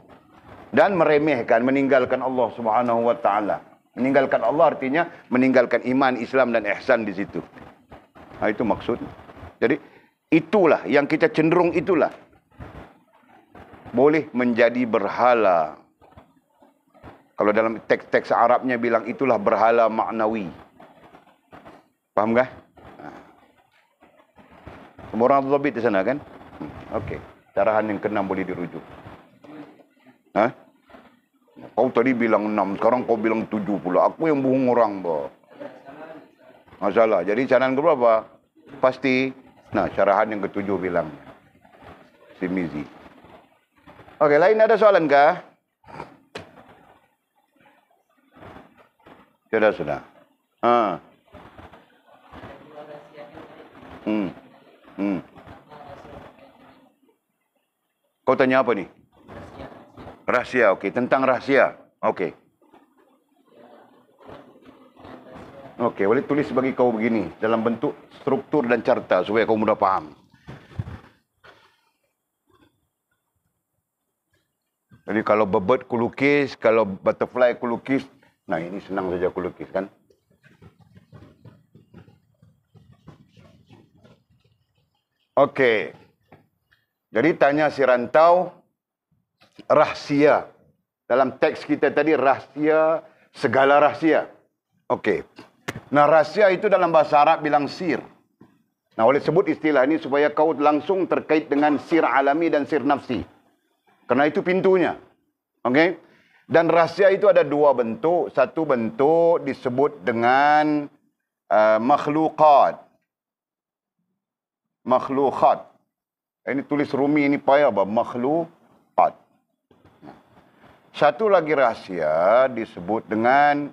Dan meremehkan, meninggalkan Allah Subhanahu wa taala. Meninggalkan Allah artinya meninggalkan iman, Islam dan ihsan di situ. Itu maksud. Jadi itulah yang kita cenderung, itulah boleh menjadi berhala. Kalau dalam teks-teks Arabnya bilang itulah berhala maknawi. Faham kah? Semua orang dhabit di sana kan? Okey. Syarahan yang ke-6 boleh dirujuk. Kau tadi bilang 6, sekarang kau bilang 7 pula. Aku yang bohong orang, bah. Masalah. Jadi syarahan ke berapa? Pasti. Nah, syarahan yang ke-7 bilang. Simizi. Okey, lain ada soalan kah? Sudah. Kau tanya apa ni? Rahsia, okey. Tentang rahsia. Okey. Okey, boleh tulis bagi kau begini. Dalam bentuk struktur dan carta supaya kau mudah faham. Jadi kalau bird ku lukis, kalau butterfly ku lukis. Nah, ini senang saja ku lukis kan. Okey. Jadi tanya si rantau, rahsia. Dalam teks kita tadi, rahsia, segala rahsia. Okey. Nah, rahsia itu dalam bahasa Arab bilang sir. Nah, oleh sebut istilah ini supaya kau langsung terkait dengan sir alami dan sir nafsi. Karena itu pintunya. Okey. Dan rahsia itu ada dua bentuk. Satu bentuk disebut dengan makhluqat. Makhluqat. Ini tulis Rumi ini payah, bah. Makhluqat. Satu lagi rahsia disebut dengan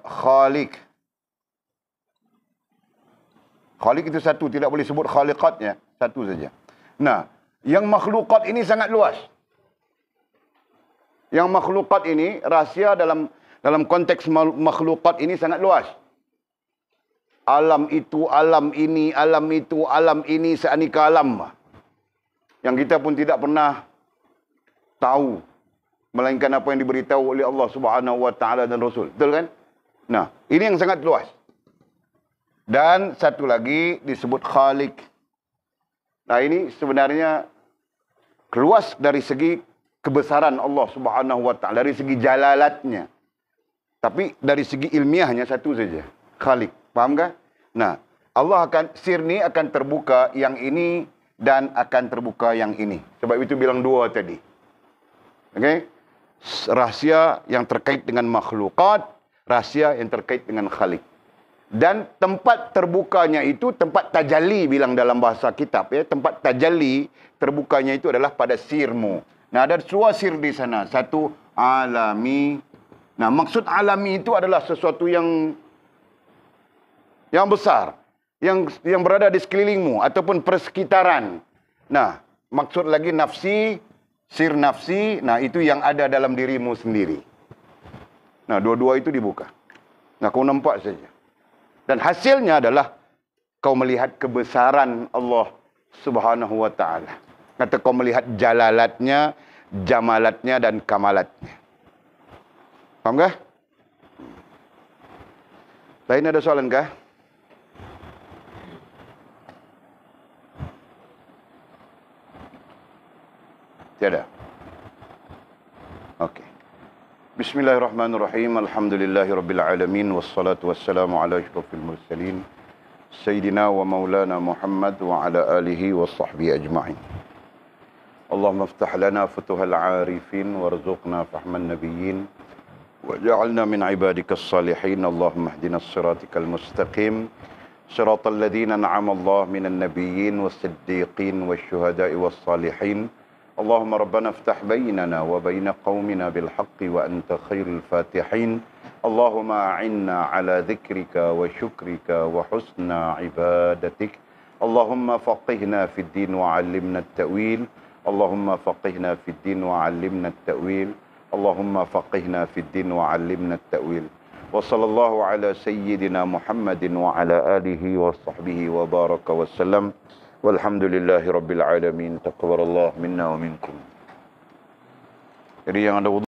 khaliq. Khaliq itu satu, tidak boleh sebut khaliqatnya, satu saja. Nah, yang makhluqat ini sangat luas. Yang makhluqat ini, rahsia dalam konteks makhluqat ini sangat luas. Alam itu, alam ini, alam itu, alam ini, seaneka alam. Yang kita pun tidak pernah tahu. Melainkan apa yang diberitahu oleh Allah Subhanahu wa taala dan Rasul. Betul kan? Nah, ini yang sangat luas. Dan satu lagi disebut khaliq. Nah, ini sebenarnya luas dari segi kebesaran Allah Subhanahu wa taala, dari segi jalalatnya. Tapi dari segi ilmiahnya satu saja, khaliq. Faham kan? Nah, Allah akan sir ni akan terbuka yang ini dan akan terbuka yang ini. Sebab itu bilang dua tadi. Okey? Rahsia yang terkait dengan makhlukat, rahsia yang terkait dengan khaliq. Dan tempat terbukanya itu tempat tajalli bilang dalam bahasa kitab ya, tempat tajalli terbukanya itu adalah pada sirmu. Nah, ada dua sir di sana. Satu alami. Nah, maksud alami itu adalah sesuatu yang besar, yang berada di sekelilingmu ataupun persekitaran. Nah, maksud lagi nafsi, sir nafsi, nah itu yang ada dalam dirimu sendiri. Nah, dua-dua itu dibuka. Nah, kau nampak saja. Dan hasilnya adalah kau melihat kebesaran Allah Subhanahu wa taala. Kata kau melihat jalalatnya jamalatnya dan kamalatnya. Faham kah? Lain ada soalan kah? Tiada. Okey. Bismillahirrahmanirrahim. Alhamdulillahirabbil alamin wassalatu wassalamu ala asyrafil mursalin sayyidina wa maulana Muhammad wa ala alihi washabbihi ajma'in. Allahumma iftah lana futuhal arifin warzuqna fahman nabiyyin waj'alna min ibadikas salihin. Allahumma ihdinas siratal mustaqim siratal ladzina an'ama Allah minan nabiyyin was-siddiqin wasyuhada'i was-salihin. اللهم ربنا افتح بيننا وبين قومنا بالحق وأنت خير الفاتحين. اللهم أعنا على ذكرك وشكرك وحسن عبادتك. اللهم فقهنا في الدين وعلمنا التأويل. اللهم فقهنا في الدين وعلمنا التأويل. اللهم فقهنا في الدين وعلمنا التأويل. وصلى الله على سيدنا محمد وعلى آله وصحبه وبارك وسلم. Walhamdulillahi Rabbil Alamin. Taqabbalallahu minna wa minkum. Jadi yang ada